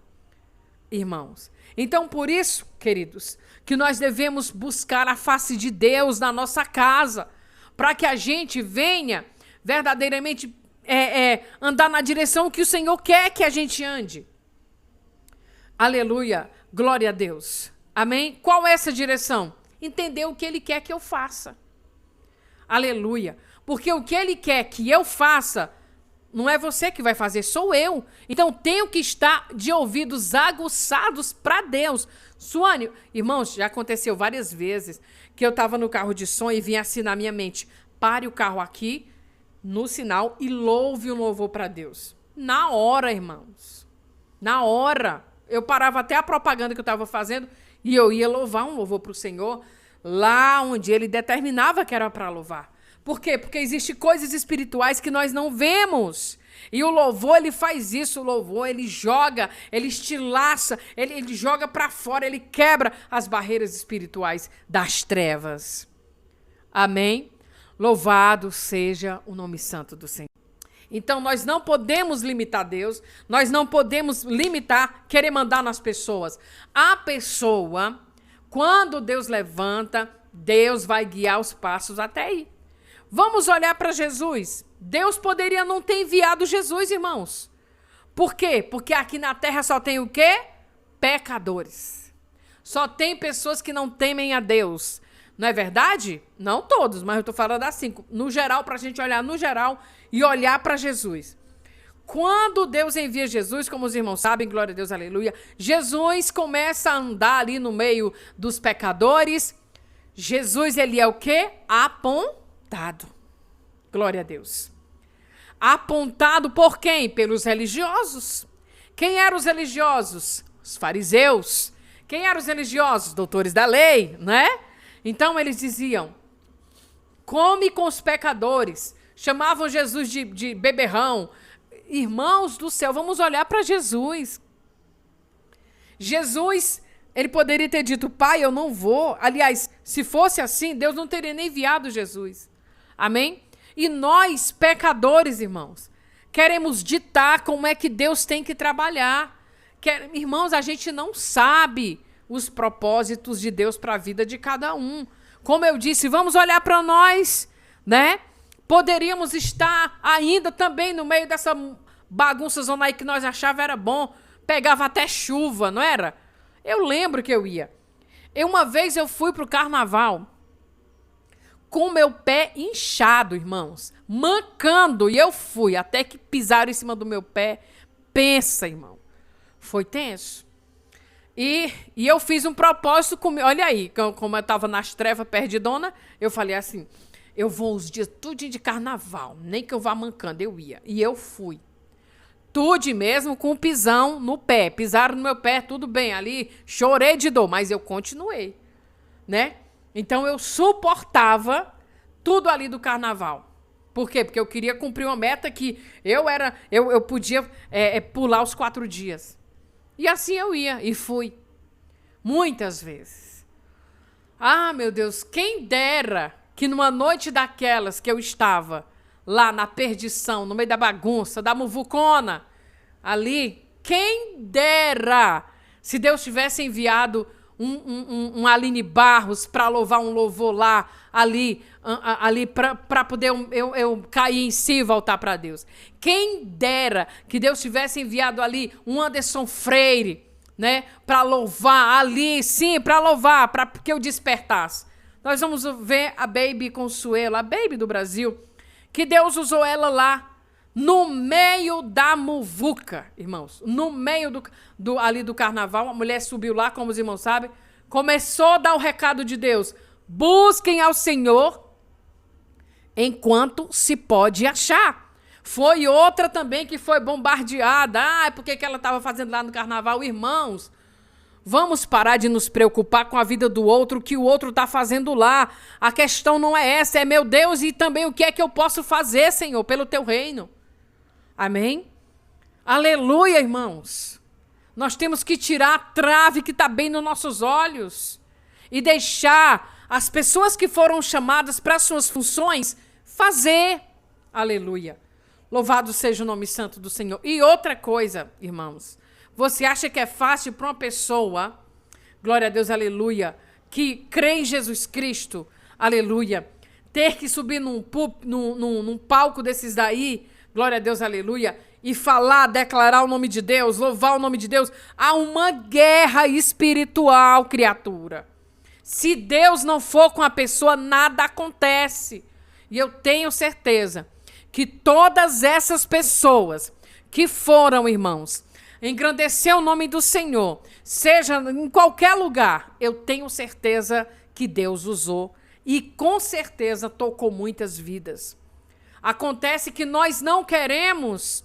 A: Irmãos. Então, por isso, queridos, que nós devemos buscar a face de Deus na nossa casa, para que a gente venha verdadeiramente andar na direção que o Senhor quer que a gente ande. Aleluia, glória a Deus. Amém? Qual é essa direção? Entender o que Ele quer que eu faça. Aleluia. Porque o que Ele quer que eu faça, não é você que vai fazer, sou eu. Então, tenho que estar de ouvidos aguçados para Deus. Suane, irmãos, já aconteceu várias vezes que eu estava no carro de som e vinha assim na minha mente, pare o carro aqui, no sinal, e louve um louvor para Deus. Na hora, irmãos. Na hora. Eu parava até a propaganda que eu estava fazendo e eu ia louvar um louvor para o Senhor lá onde Ele determinava que era para louvar. Por quê? Porque existem coisas espirituais que nós não vemos. E o louvor, ele faz isso. O louvor, ele joga, ele estilaça, ele joga para fora, ele quebra as barreiras espirituais das trevas. Amém? Louvado seja o nome santo do Senhor. Então, nós não podemos limitar Deus, nós não podemos limitar, querer mandar nas pessoas. A pessoa, quando Deus levanta, Deus vai guiar os passos até aí. Vamos olhar para Jesus. Deus poderia não ter enviado Jesus, irmãos. Por quê? Porque aqui na terra só tem o quê? Pecadores. Só tem pessoas que não temem a Deus. Não é verdade? Não todos, mas eu estou falando assim, no geral, para a gente olhar no geral e olhar para Jesus. Quando Deus envia Jesus, como os irmãos sabem, glória a Deus, aleluia, Jesus começa a andar ali no meio dos pecadores. Jesus, ele é o quê? Apontado. Glória a Deus. Apontado por quem? Pelos religiosos. Quem eram os religiosos? Os fariseus. Quem eram os religiosos? Doutores da lei, né? Então eles diziam, come com os pecadores. Chamavam Jesus de beberrão. Irmãos do céu, vamos olhar para Jesus. Jesus, ele poderia ter dito, pai, eu não vou. Aliás, se fosse assim, Deus não teria nem enviado Jesus. Amém? E nós, pecadores, irmãos, queremos ditar como é que Deus tem que trabalhar. Irmãos, a gente não sabe os propósitos de Deus para a vida de cada um. Como eu disse, vamos olhar para nós, né? Poderíamos estar ainda também no meio dessa bagunça zona aí que nós achávamos era bom. Pegava até chuva, não era? Eu lembro que eu ia. Uma vez eu fui para o carnaval com meu pé inchado, irmãos. Mancando. E eu fui. Até que pisaram em cima do meu pé. Pensa, irmão. Foi tenso. E eu fiz um propósito comigo. Olha aí, como eu estava nas trevas perdidona, eu falei assim, eu vou os dias tudo de carnaval, nem que eu vá mancando, eu ia. E eu fui. Tudo mesmo com um pisão no pé. Pisaram no meu pé, tudo bem. Ali chorei de dor, mas eu continuei, né? Então eu suportava tudo ali do carnaval. Por quê? Porque eu queria cumprir uma meta que eu podia pular os 4 dias. E assim eu ia e fui. Muitas vezes. Ah, meu Deus, quem dera que numa noite daquelas que eu estava lá na perdição, no meio da bagunça, da muvucona, ali, quem dera se Deus tivesse enviado um Aline Barros para louvar um louvor lá, ali para poder eu cair em si e voltar para Deus. Quem dera que Deus tivesse enviado ali um Anderson Freire, né, para louvar ali, sim, para louvar, para que eu despertasse. Nós vamos ver a Baby Consuelo, a Baby do Brasil, que Deus usou ela lá, no meio da muvuca, irmãos. No meio ali do carnaval, a mulher subiu lá, como os irmãos sabem, começou a dar o recado de Deus. Busquem ao Senhor enquanto se pode achar. Foi outra também que foi bombardeada. Porque que ela estava fazendo lá no carnaval? Irmãos, vamos parar de nos preocupar com a vida do outro, o que o outro está fazendo lá. A questão não é essa, é meu Deus, e também o que é que eu posso fazer, Senhor, pelo teu reino. Amém? Aleluia, irmãos. Nós temos que tirar a trave que está bem nos nossos olhos e deixar as pessoas que foram chamadas para suas funções fazer. Aleluia. Louvado seja o nome santo do Senhor. E outra coisa, irmãos, você acha que é fácil para uma pessoa, glória a Deus, aleluia, que crê em Jesus Cristo, aleluia, ter que subir num palco desses daí, glória a Deus, aleluia, e falar, declarar o nome de Deus, louvar o nome de Deus? Há uma guerra espiritual, criatura. Se Deus não for com a pessoa, nada acontece. E eu tenho certeza que todas essas pessoas que foram, irmãos, engrandecer o nome do Senhor, seja em qualquer lugar, eu tenho certeza que Deus usou e com certeza tocou muitas vidas. Acontece que nós não queremos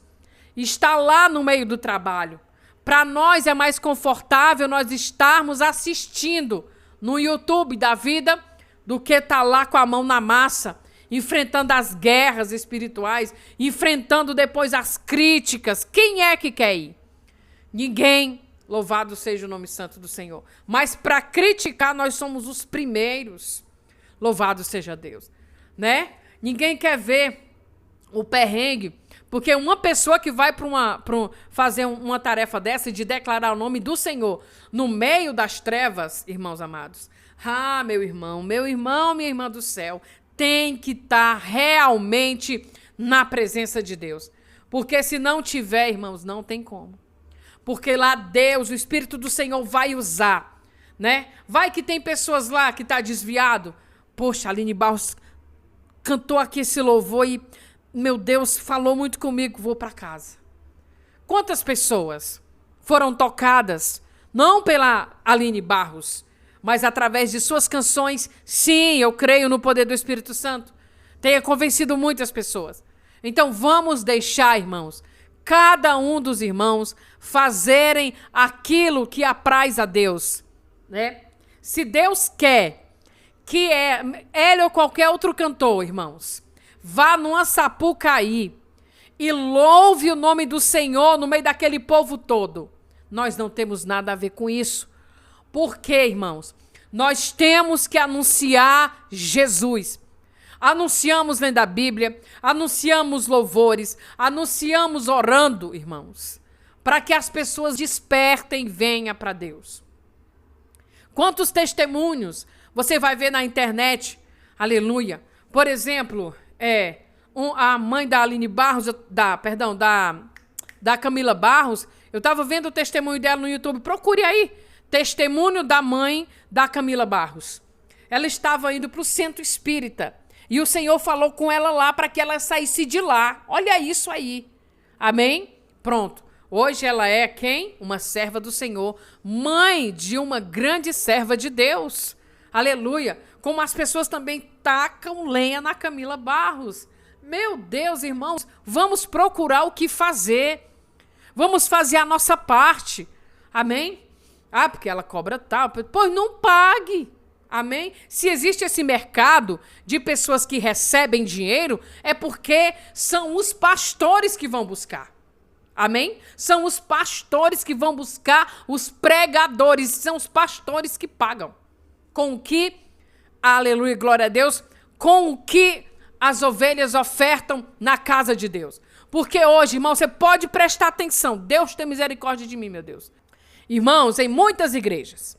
A: estar lá no meio do trabalho. Para nós é mais confortável nós estarmos assistindo no YouTube da vida do que estar lá com a mão na massa, enfrentando as guerras espirituais, enfrentando depois as críticas. Quem é que quer ir? Ninguém. Louvado seja o nome santo do Senhor. Mas para criticar nós somos os primeiros. Louvado seja Deus, né? Ninguém quer ver o perrengue, porque uma pessoa que vai fazer uma tarefa dessa de declarar o nome do Senhor no meio das trevas, irmãos amados, meu irmão, minha irmã do céu, tem que estar realmente na presença de Deus. Porque se não tiver, irmãos, não tem como. Porque lá Deus, o Espírito do Senhor vai usar, né? Vai que tem pessoas lá que tá desviado. Poxa, a Aline Barros cantou aqui esse louvor e, meu Deus, falou muito comigo, vou para casa. Quantas pessoas foram tocadas, não pela Aline Barros, mas através de suas canções? Sim, eu creio no poder do Espírito Santo. Tenha convencido muitas pessoas. Então vamos deixar, irmãos, cada um dos irmãos fazerem aquilo que apraz a Deus, né? Se Deus quer que ele ou qualquer outro cantor, irmãos, vá numa Sapucaí e louve o nome do Senhor no meio daquele povo todo, nós não temos nada a ver com isso. Por quê, irmãos? Nós temos que anunciar Jesus. Anunciamos lendo a Bíblia, anunciamos louvores, anunciamos orando, irmãos, para que as pessoas despertem e venham para Deus. Quantos testemunhos você vai ver na internet? Aleluia. Por exemplo, a mãe da Aline Barros, da Camila Barros, eu estava vendo o testemunho dela no YouTube, procure aí, testemunho da mãe da Camila Barros. Ela estava indo para o centro espírita e o Senhor falou com ela lá para que ela saísse de lá. Olha isso aí. Amém? Pronto. Hoje ela é quem? Uma serva do Senhor, mãe de uma grande serva de Deus. Aleluia. Como as pessoas também tacam lenha na Camila Barros. Meu Deus, irmãos, vamos procurar o que fazer. Vamos fazer a nossa parte. Amém? Porque ela cobra tal. Pois não pague. Amém? Se existe esse mercado de pessoas que recebem dinheiro, é porque são os pastores que vão buscar. Amém? São os pastores que vão buscar os pregadores. São os pastores que pagam. Com o que, aleluia, glória a Deus, com o que as ovelhas ofertam na casa de Deus. Porque hoje, irmão, você pode prestar atenção. Deus tem misericórdia de mim, meu Deus. Irmãos, em muitas igrejas,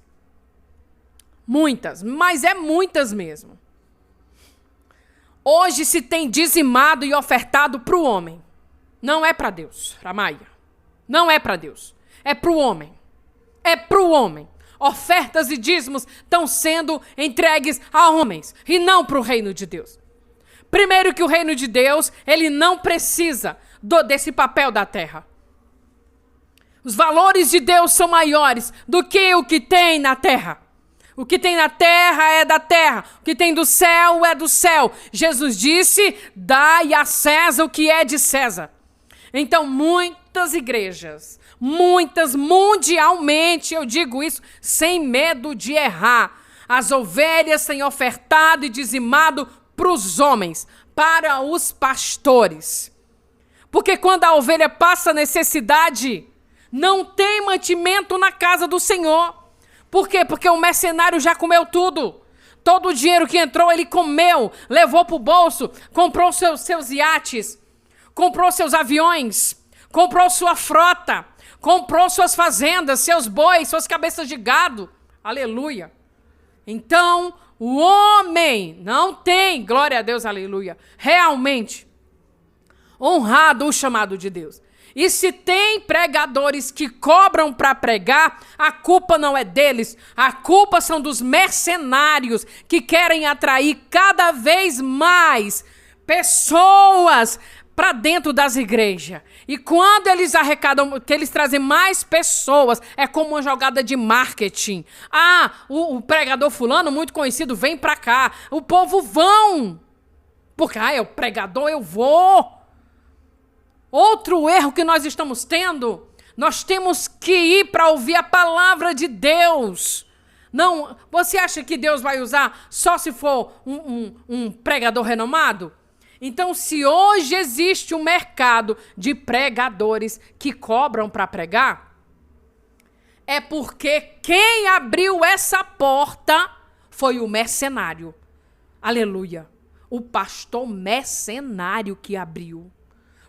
A: muitas, mas muitas mesmo, hoje se tem dizimado e ofertado para o homem. Não é para Deus, Ramaia. Não é para Deus. É para o homem. É para o homem. ofertas e dízimos estão sendo entregues a homens e não para o reino de Deus. Primeiro que o reino de Deus, ele não precisa desse papel da terra. Os valores de Deus são maiores do que o que tem na terra. O que tem na terra é da terra. O que tem do céu é do céu. Jesus disse, dai a César o que é de César. Então, muitas igrejas, muitas mundialmente, eu digo isso sem medo de errar. As ovelhas têm ofertado e dizimado para os homens, para os pastores. Porque quando a ovelha passa necessidade, não tem mantimento na casa do Senhor. Por quê? Porque o mercenário já comeu tudo. Todo o dinheiro que entrou, ele comeu, levou para o bolso, comprou seus iates, comprou seus aviões, comprou sua frota, comprou suas fazendas, seus bois, suas cabeças de gado. Aleluia. Então, o homem não tem, glória a Deus, aleluia, realmente honrado o chamado de Deus. E se tem pregadores que cobram para pregar, a culpa não é deles. A culpa são dos mercenários que querem atrair cada vez mais pessoas para dentro das igrejas. E quando eles arrecadam, que eles trazem mais pessoas, é como uma jogada de marketing. O pregador fulano, muito conhecido, vem para cá. O povo vão. Porque, é o pregador, eu vou. Outro erro que nós estamos tendo, nós temos que ir para ouvir a palavra de Deus. Não, você acha que Deus vai usar só se for um pregador renomado? Então, se hoje existe um mercado de pregadores que cobram para pregar, é porque quem abriu essa porta foi o mercenário. Aleluia. O pastor mercenário que abriu.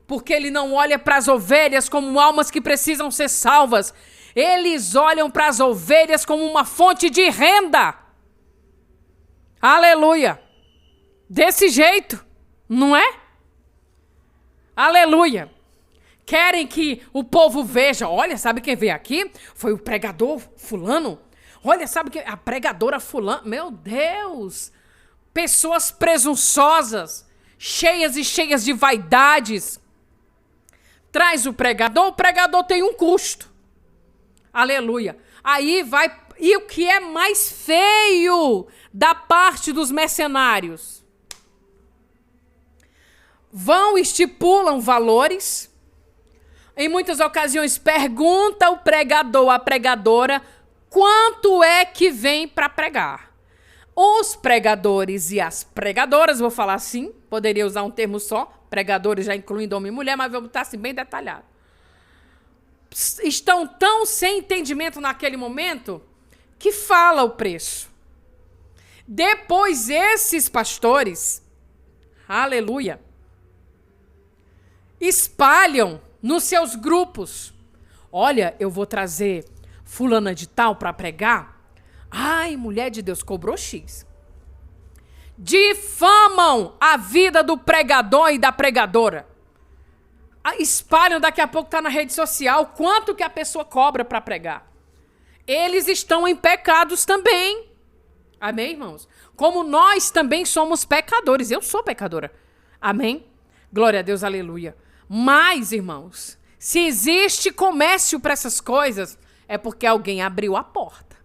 A: Porque ele não olha para as ovelhas como almas que precisam ser salvas. Eles olham para as ovelhas como uma fonte de renda. Aleluia. Desse jeito, não é? Aleluia. Querem que o povo veja. Olha, sabe quem veio aqui? Foi o pregador fulano. Olha, sabe que a pregadora fulano. Meu Deus. Pessoas presunçosas, cheias e cheias de vaidades. Traz o pregador tem um custo. Aleluia. Aí vai... E o que é mais feio da parte dos mercenários? Vão, estipulam valores. Em muitas ocasiões pergunta o pregador, a pregadora, quanto é que vem para pregar. Os pregadores e as pregadoras, vou falar assim, poderia usar um termo só, pregadores já incluindo homem e mulher, mas vamos estar assim bem detalhado. Estão tão sem entendimento naquele momento que fala o preço. Depois esses pastores, aleluia, espalham nos seus grupos. Olha, eu vou trazer fulana de tal para pregar. Ai, mulher de Deus, cobrou X. Difamam a vida do pregador e da pregadora. Espalham, daqui a pouco está na rede social, quanto que a pessoa cobra para pregar. Eles estão em pecados também. Amém, irmãos? Como nós também somos pecadores. Eu sou pecadora. Amém? Glória a Deus, aleluia. Mas, irmãos, se existe comércio para essas coisas, é porque alguém abriu a porta.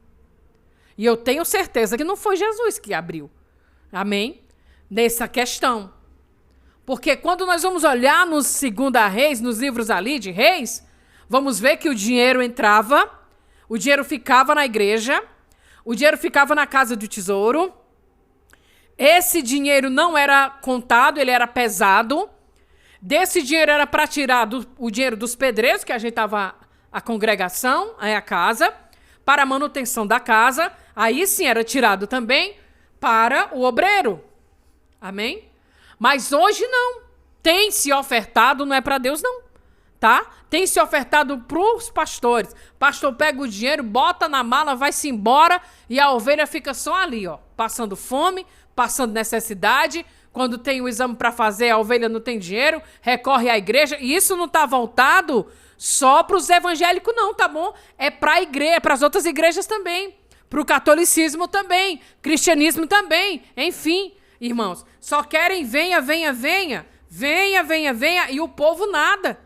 A: E eu tenho certeza que não foi Jesus que abriu. Amém? Nessa questão. Porque quando nós vamos olhar nos 2 Reis, nos livros ali de Reis, vamos ver que o dinheiro entrava, o dinheiro ficava na igreja, o dinheiro ficava na casa do tesouro. Esse dinheiro não era contado, ele era pesado. Desse dinheiro era para tirar o dinheiro dos pedreiros, que ajeitava a congregação, a casa, para a manutenção da casa. Aí sim era tirado também para o obreiro. Amém? Mas hoje não. Tem se ofertado, não é para Deus não. Tá? Tem se ofertado para os pastores. Pastor pega o dinheiro, bota na mala, vai-se embora e a ovelha fica só ali, ó, passando fome, passando necessidade. Quando tem o exame para fazer, a ovelha não tem dinheiro, recorre à igreja. E isso não está voltado só para os evangélicos não, tá bom? É para a igreja, para as outras igrejas também. Para o catolicismo também. Cristianismo também. Enfim, irmãos, só querem venha, venha, venha. Venha, venha, venha. E o povo nada.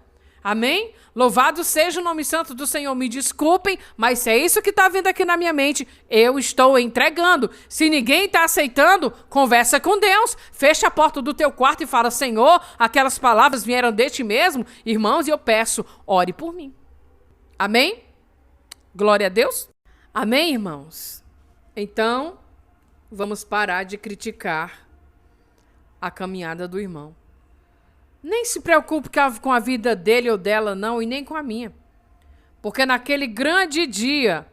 A: Amém? Louvado seja o nome santo do Senhor. Me desculpem, mas se é isso que está vindo aqui na minha mente, eu estou entregando. Se ninguém está aceitando, conversa com Deus. Fecha a porta do teu quarto e fala, Senhor, aquelas palavras vieram de ti mesmo. Irmãos, e eu peço, ore por mim. Amém? Glória a Deus. Amém, irmãos? Então, vamos parar de criticar a caminhada do irmão. Nem se preocupe com a vida dele ou dela, não, e nem com a minha. Porque naquele grande dia,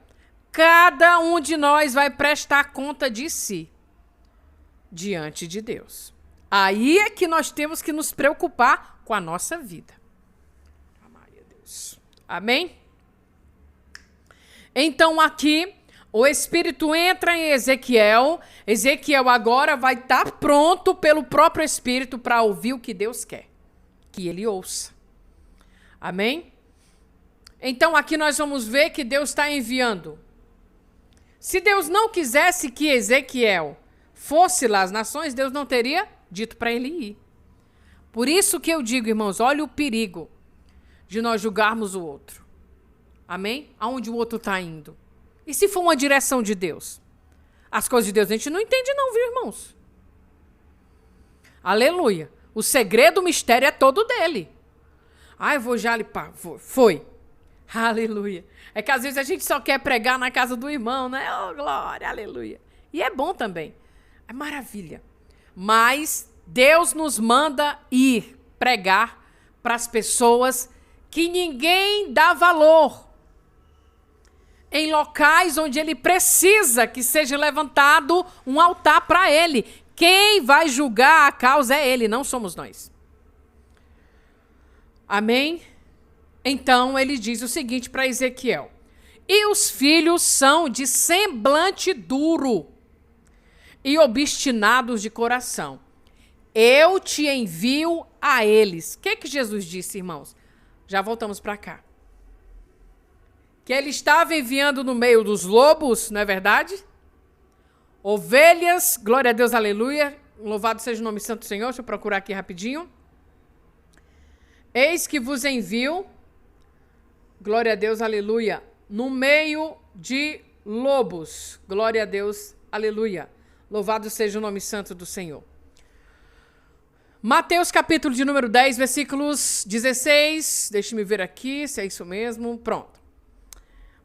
A: cada um de nós vai prestar conta de si diante de Deus. Aí é que nós temos que nos preocupar com a nossa vida. Amém? Então aqui, o Espírito entra em Ezequiel. Ezequiel agora vai estar pronto pelo próprio Espírito para ouvir o que Deus quer que ele ouça. Amém? Então aqui nós vamos ver que Deus está enviando. Se Deus não quisesse que Ezequiel fosse lá às nações, Deus não teria dito para ele ir. Por isso que eu digo, irmãos, olha o perigo de nós julgarmos o outro. Amém? Aonde o outro está indo. E se for uma direção de Deus? As coisas de Deus a gente não entende não, viu, irmãos? Aleluia. O segredo, o mistério é todo dele. Ah, eu vou já limpar. Foi. Aleluia. É que às vezes a gente só quer pregar na casa do irmão, né? Oh, glória, aleluia. E é bom também. É maravilha. Mas Deus nos manda ir pregar para as pessoas que ninguém dá valor. Em locais onde ele precisa que seja levantado um altar para ele. Quem vai julgar a causa é ele, não somos nós. Amém? Então ele diz o seguinte para Ezequiel: e os filhos são de semblante duro e obstinados de coração. Eu te envio a eles. O que Jesus disse, irmãos? Já voltamos para cá. Que ele estava enviando no meio dos lobos, não é verdade? Ovelhas, glória a Deus, aleluia. Louvado seja o nome santo do Senhor. Deixa eu procurar aqui rapidinho. Eis que vos envio, glória a Deus, aleluia, no meio de lobos. Glória a Deus, aleluia. Louvado seja o nome santo do Senhor. Mateus capítulo de número 10, versículos 16. Deixa-me ver aqui se é isso mesmo. Pronto.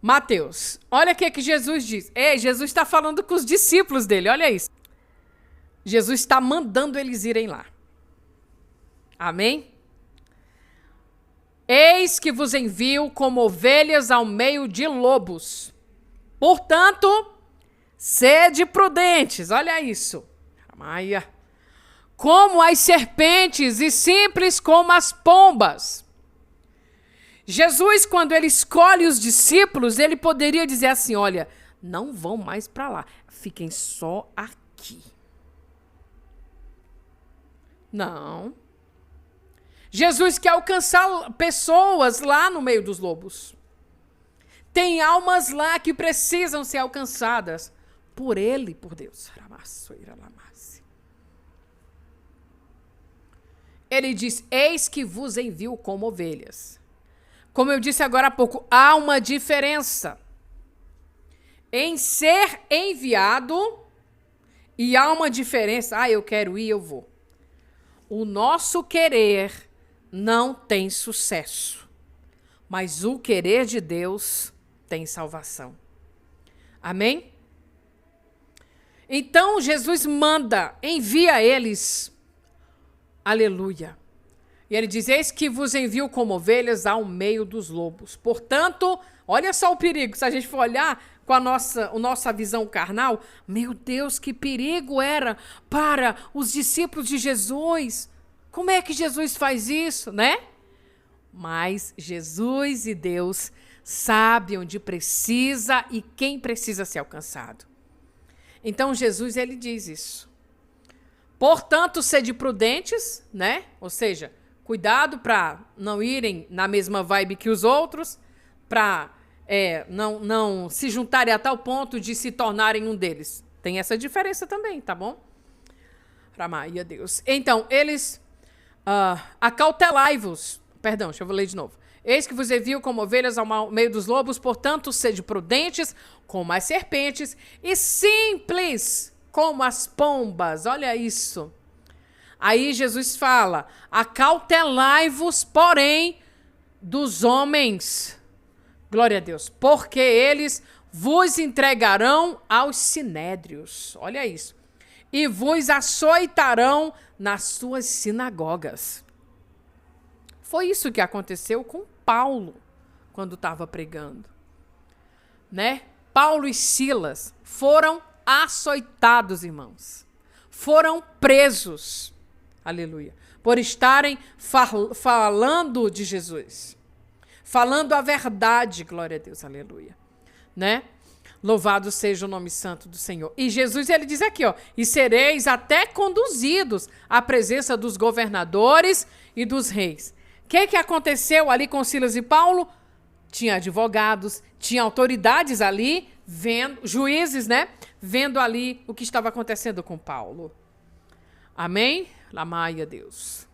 A: Mateus, olha o que Jesus diz. Ei, Jesus está falando com os discípulos dele, olha isso. Jesus está mandando eles irem lá. Amém? Eis que vos envio como ovelhas ao meio de lobos. Portanto, sede prudentes, olha isso. Maia. Como as serpentes e simples como as pombas. Jesus, quando ele escolhe os discípulos, ele poderia dizer assim, olha, não vão mais para lá, fiquem só aqui. Não. Jesus quer alcançar pessoas lá no meio dos lobos. Tem almas lá que precisam ser alcançadas por ele, por Deus. Ele diz, eis que vos envio como ovelhas. Como eu disse agora há pouco, há uma diferença em ser enviado e há uma diferença. Ah, eu quero ir, eu vou. O nosso querer não tem sucesso, mas o querer de Deus tem salvação. Amém? Então Jesus manda, envia eles. Aleluia. E ele diz, eis que vos envio como ovelhas ao meio dos lobos. Portanto, olha só o perigo. Se a gente for olhar com a nossa visão carnal, meu Deus, que perigo era para os discípulos de Jesus. Como é que Jesus faz isso, né? Mas Jesus e Deus sabem onde precisa e quem precisa ser alcançado. Então Jesus, ele diz isso. Portanto, sede prudentes, né? Ou seja, Cuidado para não irem na mesma vibe que os outros, para não se juntarem a tal ponto de se tornarem um deles. Tem essa diferença também, tá bom? Ramai a Deus. Então, eles acautelai-vos. Perdão, deixa eu ler de novo. Eis que vos envio como ovelhas ao meio dos lobos, portanto, sede prudentes como as serpentes e simples como as pombas. Olha isso. Aí Jesus fala, acautelai-vos, porém, dos homens. Glória a Deus. Porque eles vos entregarão aos sinédrios. Olha isso. E vos açoitarão nas suas sinagogas. Foi isso que aconteceu com Paulo, quando estava pregando. Né? Paulo e Silas foram açoitados, irmãos. Foram presos. Aleluia. Por estarem falando de Jesus. Falando a verdade, glória a Deus, aleluia. Né? Louvado seja o nome santo do Senhor. E Jesus, ele diz aqui, ó, e sereis até conduzidos à presença dos governadores e dos reis. O que aconteceu ali com Silas e Paulo? Tinha advogados, tinha autoridades ali, juízes, né? Vendo ali o que estava acontecendo com Paulo. Amém? Lamai a Deus.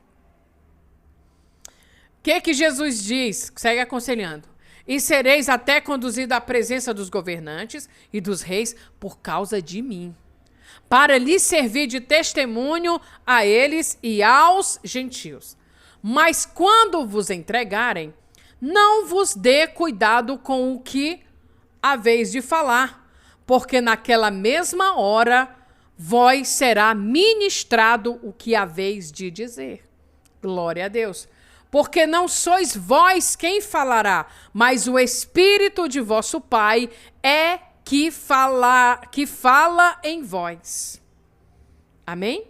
A: O que Jesus diz? Segue aconselhando. E sereis até conduzido à presença dos governantes e dos reis por causa de mim, para lhes servir de testemunho a eles e aos gentios. Mas quando vos entregarem, não vos dê cuidado com o que haveis de falar, porque naquela mesma hora vós será ministrado o que haveis de dizer. Glória a Deus. Porque não sois vós quem falará, mas o Espírito de vosso Pai é que fala em vós. Amém?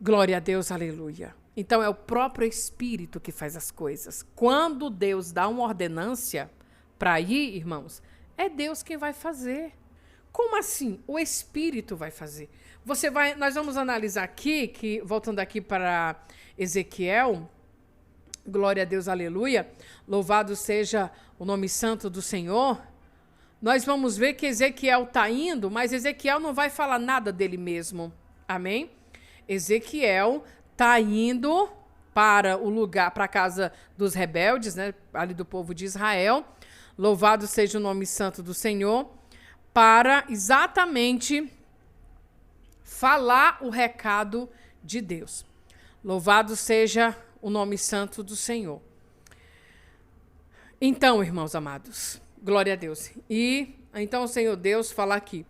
A: Glória a Deus, aleluia. Então é o próprio Espírito que faz as coisas. Quando Deus dá uma ordenância para ir, irmãos, é Deus quem vai fazer. Como assim? O Espírito vai fazer. Nós vamos analisar aqui, voltando aqui para Ezequiel. Glória a Deus, aleluia. Louvado seja o nome santo do Senhor. Nós vamos ver que Ezequiel está indo, mas Ezequiel não vai falar nada dele mesmo. Amém? Ezequiel está indo para o lugar, para a casa dos rebeldes, né? Ali do povo de Israel. Louvado seja o nome santo do Senhor. Para exatamente falar o recado de Deus. Louvado seja o nome santo do Senhor. Então, irmãos amados, glória a Deus. E então o Senhor Deus fala aqui,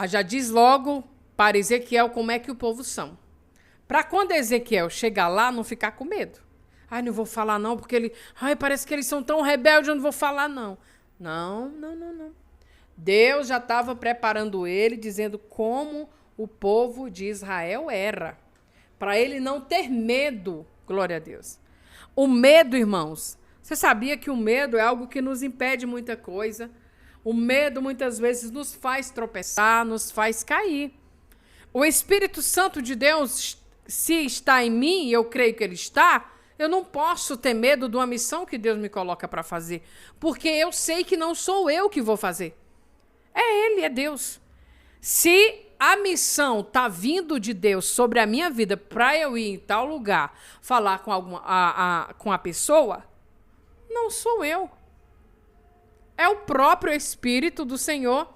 A: já diz logo para Ezequiel como é que o povo são. Para quando Ezequiel chegar lá, não ficar com medo. Não vou falar não, porque parece que eles são tão rebeldes, eu não vou falar não. Não. Deus já estava preparando ele, dizendo como o povo de Israel era. Para ele não ter medo. Glória a Deus. O medo, irmãos, você sabia que o medo é algo que nos impede muita coisa? O medo muitas vezes nos faz tropeçar, nos faz cair. O Espírito Santo de Deus, se está em mim, e eu creio que ele está, eu não posso ter medo de uma missão que Deus me coloca para fazer, porque eu sei que não sou eu que vou fazer. É ele, é Deus. Se a missão está vindo de Deus sobre a minha vida para eu ir em tal lugar, falar com com a pessoa, não sou eu. É o próprio Espírito do Senhor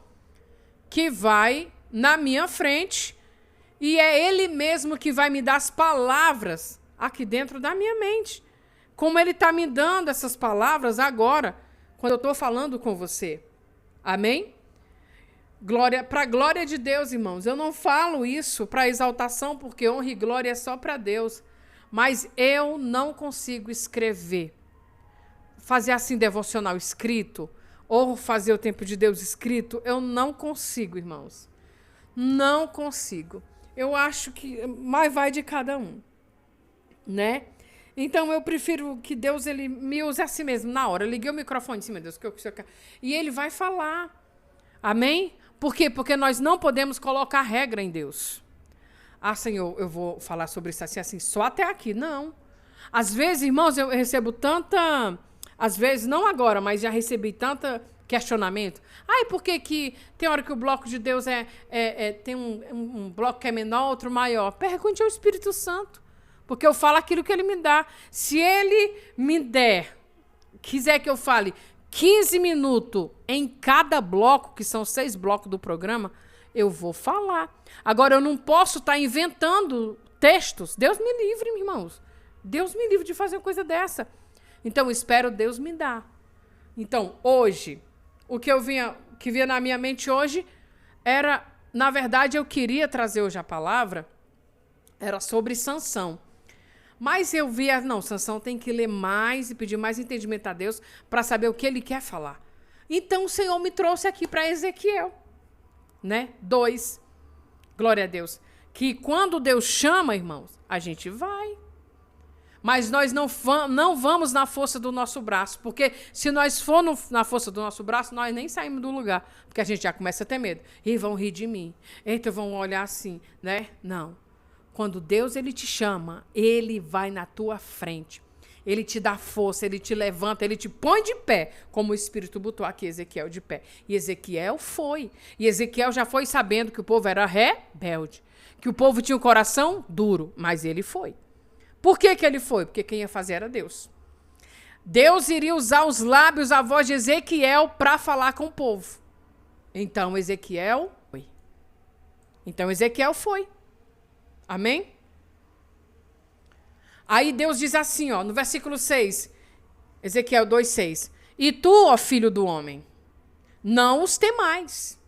A: que vai na minha frente e é Ele mesmo que vai me dar as palavras aqui dentro da minha mente. Como Ele está me dando essas palavras agora, quando eu estou falando com você. Amém? Para a glória de Deus, irmãos. Eu não falo isso para exaltação, porque honra e glória é só para Deus. Mas eu não consigo escrever. Fazer assim devocional escrito, ou fazer o tempo de Deus escrito, eu não consigo, irmãos. Não consigo. Eu acho que mais vai de cada um, né? Então eu prefiro que Deus ele me use assim mesmo, na hora. Eu liguei o microfone em cima de Deus, e ele vai falar. Amém? Por quê? Porque nós não podemos colocar regra em Deus. Senhor, eu vou falar sobre isso assim, só até aqui. Não. Às vezes, irmãos, eu recebo tanta... Às vezes, não agora, mas já recebi tanta questionamento. Ai, por que que tem hora que o bloco de Deus tem um bloco que é menor, outro maior? Pergunte ao Espírito Santo. Porque eu falo aquilo que ele me dá. Se ele me der, quiser que eu fale 15 minutos em cada bloco, que são 6 blocos do programa, eu vou falar. Agora, eu não posso estar inventando textos. Deus me livre, irmãos. Deus me livre de fazer uma coisa dessa. Então, espero Deus me dar. Então, hoje, o que vinha na minha mente hoje era, na verdade, eu queria trazer hoje a palavra, era sobre Sansão. Mas eu via, não, Sansão tem que ler mais e pedir mais entendimento a Deus para saber o que ele quer falar. Então, o Senhor me trouxe aqui para Ezequiel, né? 2. Glória a Deus. Que quando Deus chama, irmãos, a gente vai. Mas nós não vamos na força do nosso braço. Porque se nós formos na força do nosso braço, nós nem saímos do lugar. Porque a gente já começa a ter medo. E vão rir de mim. Eita, vão olhar assim, né? Não. Quando Deus ele te chama, ele vai na tua frente. Ele te dá força, ele te levanta, ele te põe de pé. Como o Espírito botou aqui Ezequiel de pé. E Ezequiel foi. E Ezequiel já foi sabendo que o povo era rebelde. Que o povo tinha um coração duro. Mas ele foi. Por que que ele foi? Porque quem ia fazer era Deus. Deus iria usar os lábios, a voz de Ezequiel para falar com o povo. Então Ezequiel foi. Amém? Aí Deus diz assim, ó, no versículo 6, Ezequiel 2:6. E tu, ó filho do homem, não os temais,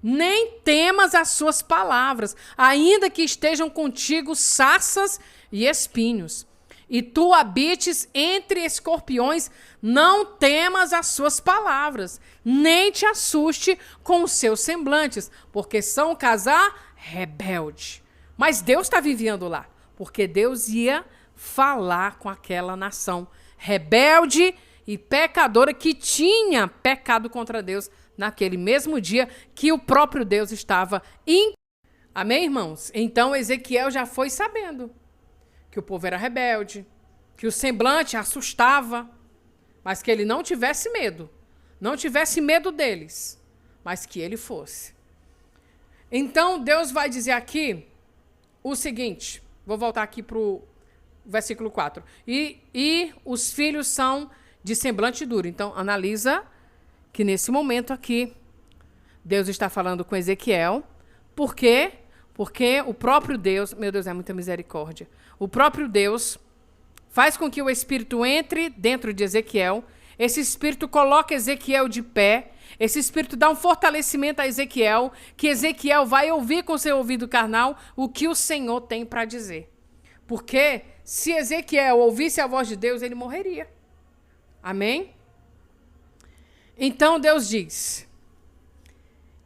A: nem temas as suas palavras, ainda que estejam contigo sarças e espinhos, e tu habites entre escorpiões, não temas as suas palavras, nem te assuste com os seus semblantes, porque são casar rebelde. Mas Deus está vivendo lá, porque Deus ia falar com aquela nação rebelde e pecadora que tinha pecado contra Deus naquele mesmo dia que o próprio Deus estava Amém, irmãos? Então Ezequiel já foi sabendo que o povo era rebelde, que o semblante assustava, mas que ele não tivesse medo deles, mas que ele fosse. Então Deus vai dizer aqui o seguinte, vou voltar aqui para o versículo 4. E os filhos são de semblante duro. Então, analisa que nesse momento aqui, Deus está falando com Ezequiel. Por quê? Porque o próprio Deus, meu Deus, é muita misericórdia. O próprio Deus faz com que o Espírito entre dentro de Ezequiel. Esse Espírito coloca Ezequiel de pé. Esse Espírito dá um fortalecimento a Ezequiel, que Ezequiel vai ouvir com seu ouvido carnal o que o Senhor tem para dizer. Porque se Ezequiel ouvisse a voz de Deus, ele morreria. Amém? Então Deus diz,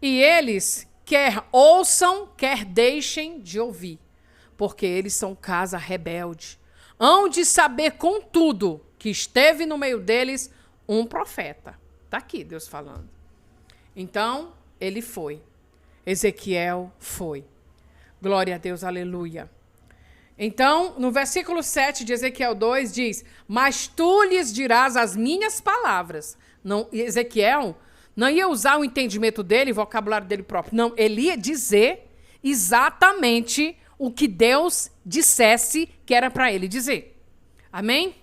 A: e eles quer ouçam, quer deixem de ouvir, porque eles são casa rebelde. Hão de saber, contudo, que esteve no meio deles um profeta. Está aqui Deus falando. Então, ele foi. Ezequiel foi. Glória a Deus, aleluia. Então, no versículo 7 de Ezequiel 2 diz, mas tu lhes dirás as minhas palavras. Não, Ezequiel não ia usar o entendimento dele, o vocabulário dele próprio. Não, ele ia dizer exatamente o que Deus dissesse que era para ele dizer. Amém?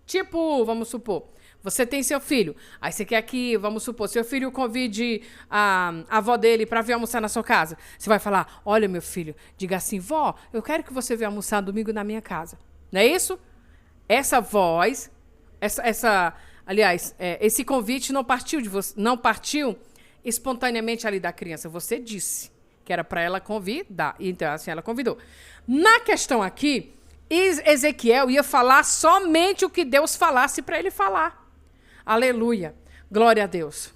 A: Tipo, vamos supor, você tem seu filho, aí você quer que, vamos supor, seu filho convide a avó dele para vir almoçar na sua casa. Você vai falar, olha meu filho, diga assim, vó, eu quero que você venha almoçar domingo na minha casa. Não é isso? Essa voz, esse convite não partiu de você, não partiu espontaneamente ali da criança. Você disse que era para ela convidar, então assim ela convidou. Na questão aqui, Ezequiel ia falar somente o que Deus falasse para ele falar. Aleluia, glória a Deus.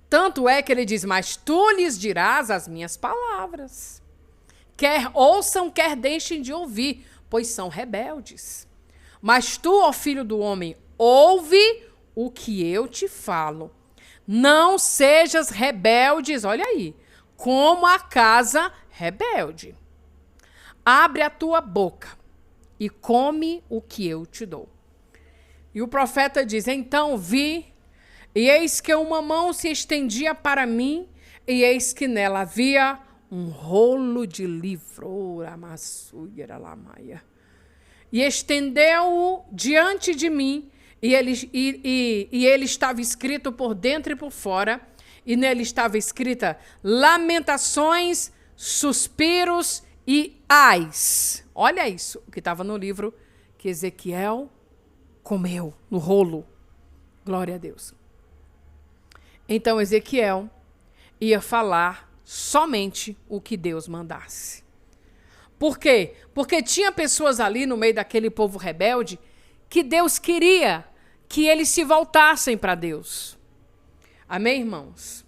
A: Tanto é que ele diz, mas tu lhes dirás as minhas palavras. Quer ouçam, quer deixem de ouvir, pois são rebeldes. Mas tu, ó filho do homem, ouve o que eu te falo. Não sejas rebeldes, olha aí, como a casa rebelde. Abre a tua boca e come o que eu te dou. E o profeta diz: então vi, e eis que uma mão se estendia para mim, e eis que nela havia um rolo de livro. E estendeu-o diante de mim, e ele estava escrito por dentro e por fora, e nele estava escrita lamentações, suspiros e ais. Olha isso, o que estava no livro que Ezequiel comeu, no rolo. Glória a Deus. Então Ezequiel ia falar somente o que Deus mandasse. Por quê? Porque tinha pessoas ali no meio daquele povo rebelde que Deus queria que eles se voltassem para Deus. Amém, irmãos?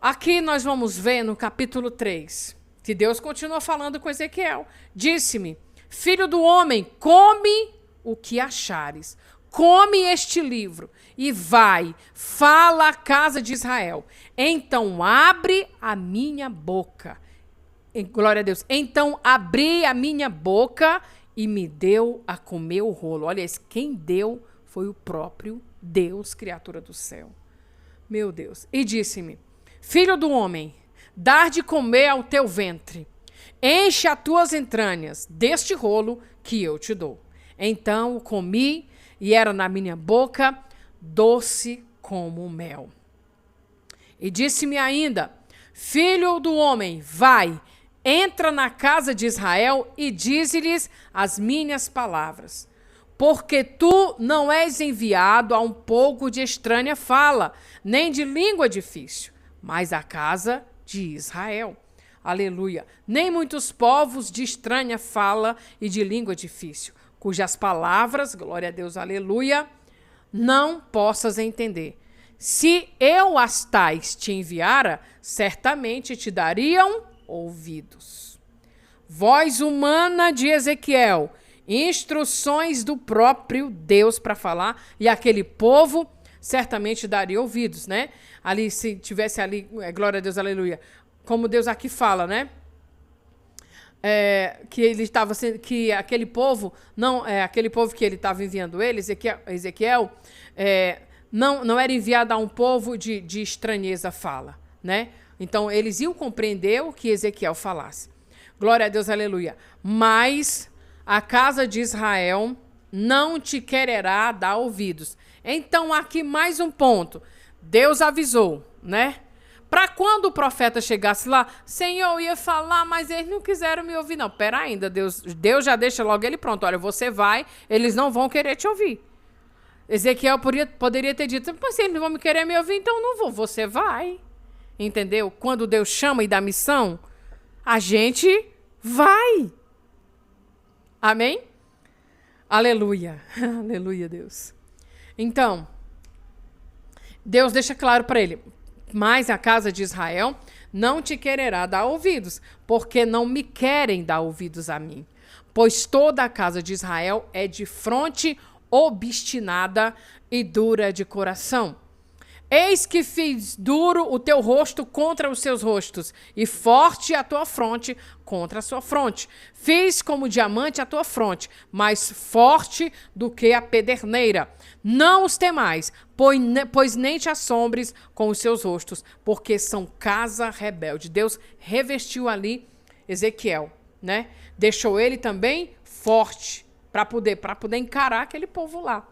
A: Aqui nós vamos ver no capítulo 3, que Deus continua falando com Ezequiel. Disse-me: filho do homem, come o que achares. Come este livro e vai, fala à casa de Israel. Então abre a minha boca. Glória a Deus. Então abri a minha boca e me deu a comer o rolo. Olha, quem deu foi o próprio Deus, criatura do céu. Meu Deus. E disse-me: filho do homem, dar de comer ao teu ventre. Enche as tuas entranhas deste rolo que eu te dou. Então comi e era na minha boca doce como mel. E disse-me ainda: filho do homem, vai, entra na casa de Israel e dize-lhes as minhas palavras. Porque tu não és enviado a um povo de estranha fala, nem de língua difícil, mas à casa de Israel. Aleluia. Nem muitos povos de estranha fala e de língua difícil, cujas palavras, glória a Deus, aleluia, não possas entender. Se eu as tais te enviara, certamente te dariam ouvidos. Voz humana de Ezequiel, instruções do próprio Deus para falar, e aquele povo certamente daria ouvidos, né? Ali, se tivesse ali, glória a Deus, aleluia, como Deus aqui fala, né? Que ele estava que aquele povo não aquele povo que ele estava enviando ele, Ezequiel não era enviado a um povo de estranheza fala, né? Então eles iam compreender o que Ezequiel falasse. Glória a Deus, aleluia. Mas a casa de Israel não te quererá dar ouvidos. Então aqui mais um ponto. Deus avisou, né? Para quando o profeta chegasse lá, Senhor, eu ia falar, mas eles não quiseram me ouvir. Não, pera ainda, Deus já deixa logo ele pronto. Olha, você vai, eles não vão querer te ouvir. Ezequiel poderia ter dito, mas se eles não vão me querer me ouvir, então não vou. Você vai. Entendeu? Quando Deus chama e dá missão, a gente vai. Amém? Aleluia. Aleluia, Deus. Então, Deus deixa claro para ele: mas a casa de Israel não te quererá dar ouvidos, porque não me querem dar ouvidos a mim. Pois toda a casa de Israel é de fronte obstinada e dura de coração. Eis que fiz duro o teu rosto contra os seus rostos, e forte a tua fronte contra a sua fronte. Fiz como diamante a tua fronte, mais forte do que a pederneira. Não os temais, pois nem te assombres com os seus rostos, porque são casa rebelde. Deus revestiu ali Ezequiel, né? Deixou ele também forte para poder encarar aquele povo lá.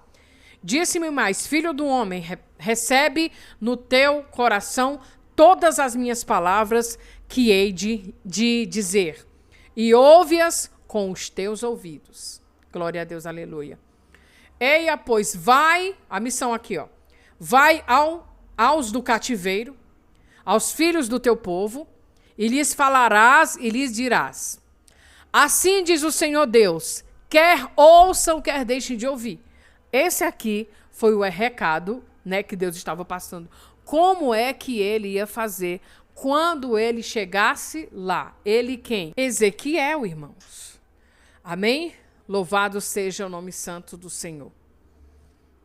A: Disse-me mais: filho do homem, recebe no teu coração todas as minhas palavras que hei de dizer, e ouve-as com os teus ouvidos. Glória a Deus, aleluia. Eia, pois, vai, a missão aqui, ó. Vai aos do cativeiro, aos filhos do teu povo, e lhes falarás e lhes dirás: assim diz o Senhor Deus, quer ouçam, quer deixem de ouvir. Esse aqui foi o recado, né, que Deus estava passando. Como é que ele ia fazer quando ele chegasse lá? Ele quem? Ezequiel, irmãos. Amém? Louvado seja o nome santo do Senhor.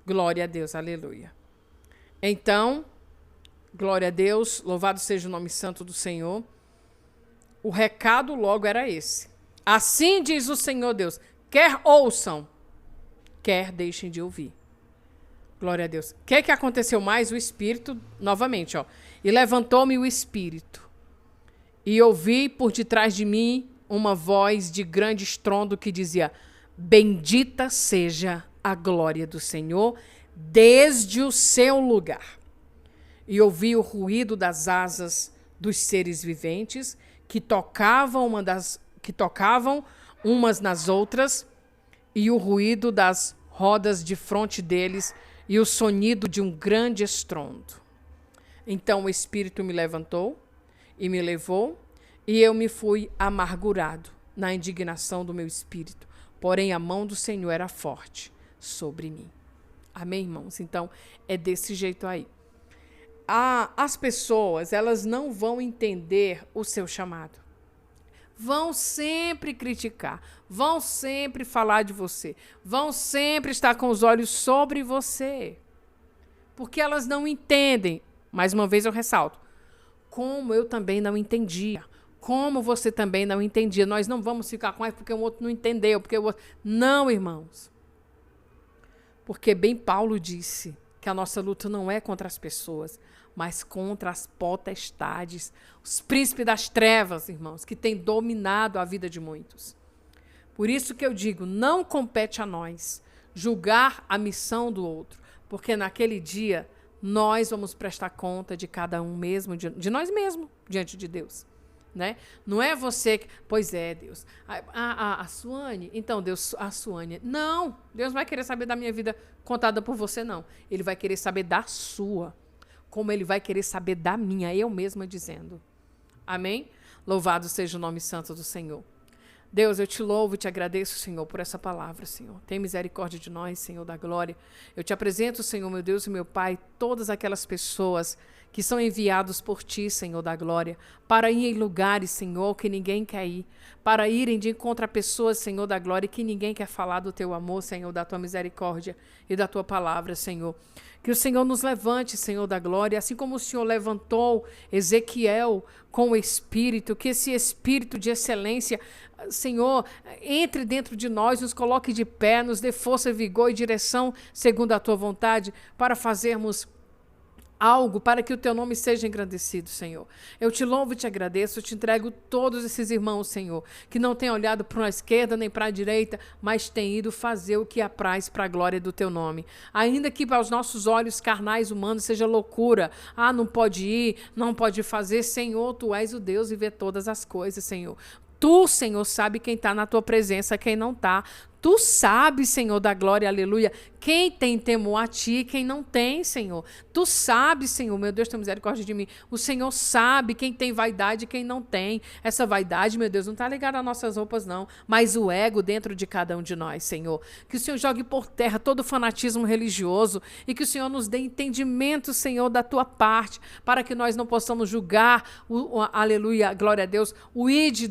A: Glória a Deus, aleluia. Então, glória a Deus, louvado seja o nome santo do Senhor. O recado logo era esse. Assim diz o Senhor Deus, Quer ouçam, quer deixem de ouvir. Glória a Deus. O que aconteceu mais? O Espírito, novamente, ó. E levantou-me o Espírito. E ouvi por detrás de mim uma voz de grande estrondo que dizia: bendita seja a glória do Senhor desde o seu lugar. E ouvi o ruído das asas dos seres viventes que tocavam umas nas outras, e o ruído das rodas de fronte deles, e o sonido de um grande estrondo. Então o Espírito me levantou e me levou, e eu me fui amargurado na indignação do meu espírito. Porém, a mão do Senhor era forte sobre mim. Amém, irmãos? Então, é desse jeito aí. As pessoas, elas não vão entender o seu chamado. Vão sempre criticar, vão sempre falar de você, vão sempre estar com os olhos sobre você. Porque elas não entendem. Mais uma vez eu ressalto. Como eu também não entendia. Como você também não entendia. Nós não vamos ficar com porque o outro não entendeu. Porque o outro... Não, irmãos. Porque bem Paulo disse que a nossa luta não é contra as pessoas, mas contra as potestades, os príncipes das trevas, irmãos, que têm dominado a vida de muitos. Por isso que eu digo, não compete a nós julgar a missão do outro, porque naquele dia nós vamos prestar conta de cada um mesmo, de nós mesmos, diante de Deus. Né? Não é você que... Pois é, Deus. A Suane... Então, Deus, a Suane... Não, Deus não vai querer saber da minha vida contada por você, não. Ele vai querer saber da sua. Como ele vai querer saber da minha, eu mesma dizendo. Amém? Louvado seja o nome santo do Senhor. Deus, eu te louvo e te agradeço, Senhor, por essa palavra, Senhor. Tem misericórdia de nós, Senhor da glória. Eu te apresento, Senhor, meu Deus e meu Pai, todas aquelas pessoas que são enviados por ti, Senhor da glória, para ir em lugares, Senhor, que ninguém quer ir, para irem de encontro a pessoas, Senhor da glória, que ninguém quer falar do teu amor, Senhor, da tua misericórdia e da tua palavra, Senhor. Que o Senhor nos levante, Senhor da glória, assim como o Senhor levantou Ezequiel com o Espírito, que esse Espírito de excelência, Senhor, entre dentro de nós, nos coloque de pé, nos dê força, vigor e direção, segundo a tua vontade, para fazermos algo para que o teu nome seja engrandecido, Senhor. Eu te louvo e te agradeço, eu te entrego todos esses irmãos, Senhor, que não têm olhado para a esquerda nem para a direita, mas têm ido fazer o que apraz para a glória do teu nome. Ainda que para os nossos olhos carnais humanos seja loucura, não pode ir, não pode fazer, Senhor, tu és o Deus e vê todas as coisas, Senhor. Tu, Senhor, sabe quem está na tua presença, quem não está. Tu sabes, Senhor da glória, aleluia, quem tem temor a ti e quem não tem, Senhor. Tu sabes, Senhor, meu Deus, tem misericórdia de mim. O Senhor sabe quem tem vaidade e quem não tem. Essa vaidade, meu Deus, não está ligada às nossas roupas, não, mas o ego dentro de cada um de nós, Senhor. Que o Senhor jogue por terra todo o fanatismo religioso e que o Senhor nos dê entendimento, Senhor, da tua parte, para que nós não possamos julgar, aleluia, glória a Deus, o ide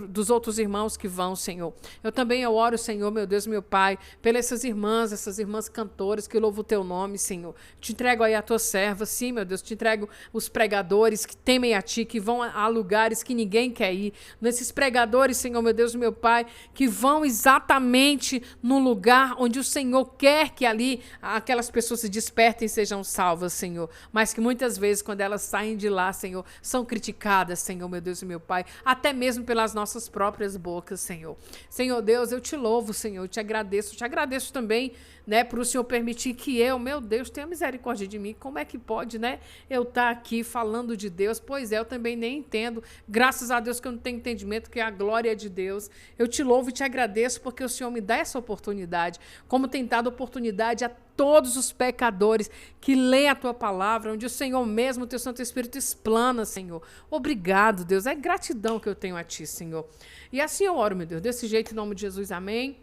A: dos outros irmãos que vão, Senhor. Eu oro, Senhor, meu Deus, meu Pai, pelas essas irmãs cantoras que louvam o teu nome, Senhor. Te entrego aí a tua serva, sim, meu Deus, te entrego os pregadores que temem a ti, que vão a lugares que ninguém quer ir. Nesses pregadores, Senhor, meu Deus, meu Pai, que vão exatamente no lugar onde o Senhor quer que ali aquelas pessoas se despertem e sejam salvas, Senhor. Mas que muitas vezes, quando elas saem de lá, Senhor, são criticadas, Senhor, meu Deus e meu Pai, até mesmo pelas nossas próprias bocas, Senhor. Senhor Deus, eu te louvo, Senhor, eu te agradeço também, né, por o Senhor permitir que meu Deus, tenha misericórdia de mim. Como é que pode, né, eu estar aqui falando de Deus? Pois é, eu também nem entendo, graças a Deus que eu não tenho entendimento, que é a glória de Deus. Eu te louvo e te agradeço porque o Senhor me dá essa oportunidade, como tem dado oportunidade a todos os pecadores que leem a tua palavra, onde o Senhor mesmo, o teu Santo Espírito explana, Senhor. Obrigado, Deus, é gratidão que eu tenho a ti, Senhor. E assim eu oro, meu Deus, desse jeito, em nome de Jesus, amém.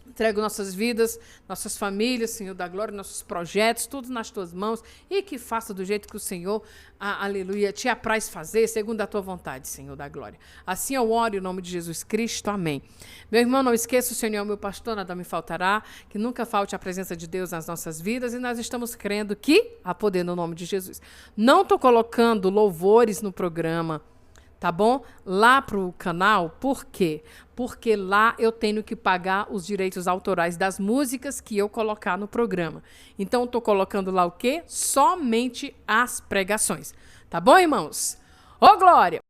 A: Entrego nossas vidas, nossas famílias, Senhor da glória, nossos projetos, tudo nas tuas mãos, e que faça do jeito que o Senhor, aleluia, te apraz fazer, segundo a tua vontade, Senhor da glória. Assim eu oro em nome de Jesus Cristo, amém. Meu irmão, não esqueça, o Senhor é o meu pastor, nada me faltará, que nunca falte a presença de Deus nas nossas vidas, e nós estamos crendo que há poder no nome de Jesus. Não estou colocando louvores no programa,
B: tá bom? Lá pro canal, por quê? Porque lá eu tenho que pagar os direitos autorais das músicas que eu colocar no programa. Então, eu tô colocando lá o quê? Somente as pregações. Tá bom, irmãos? Ô, glória!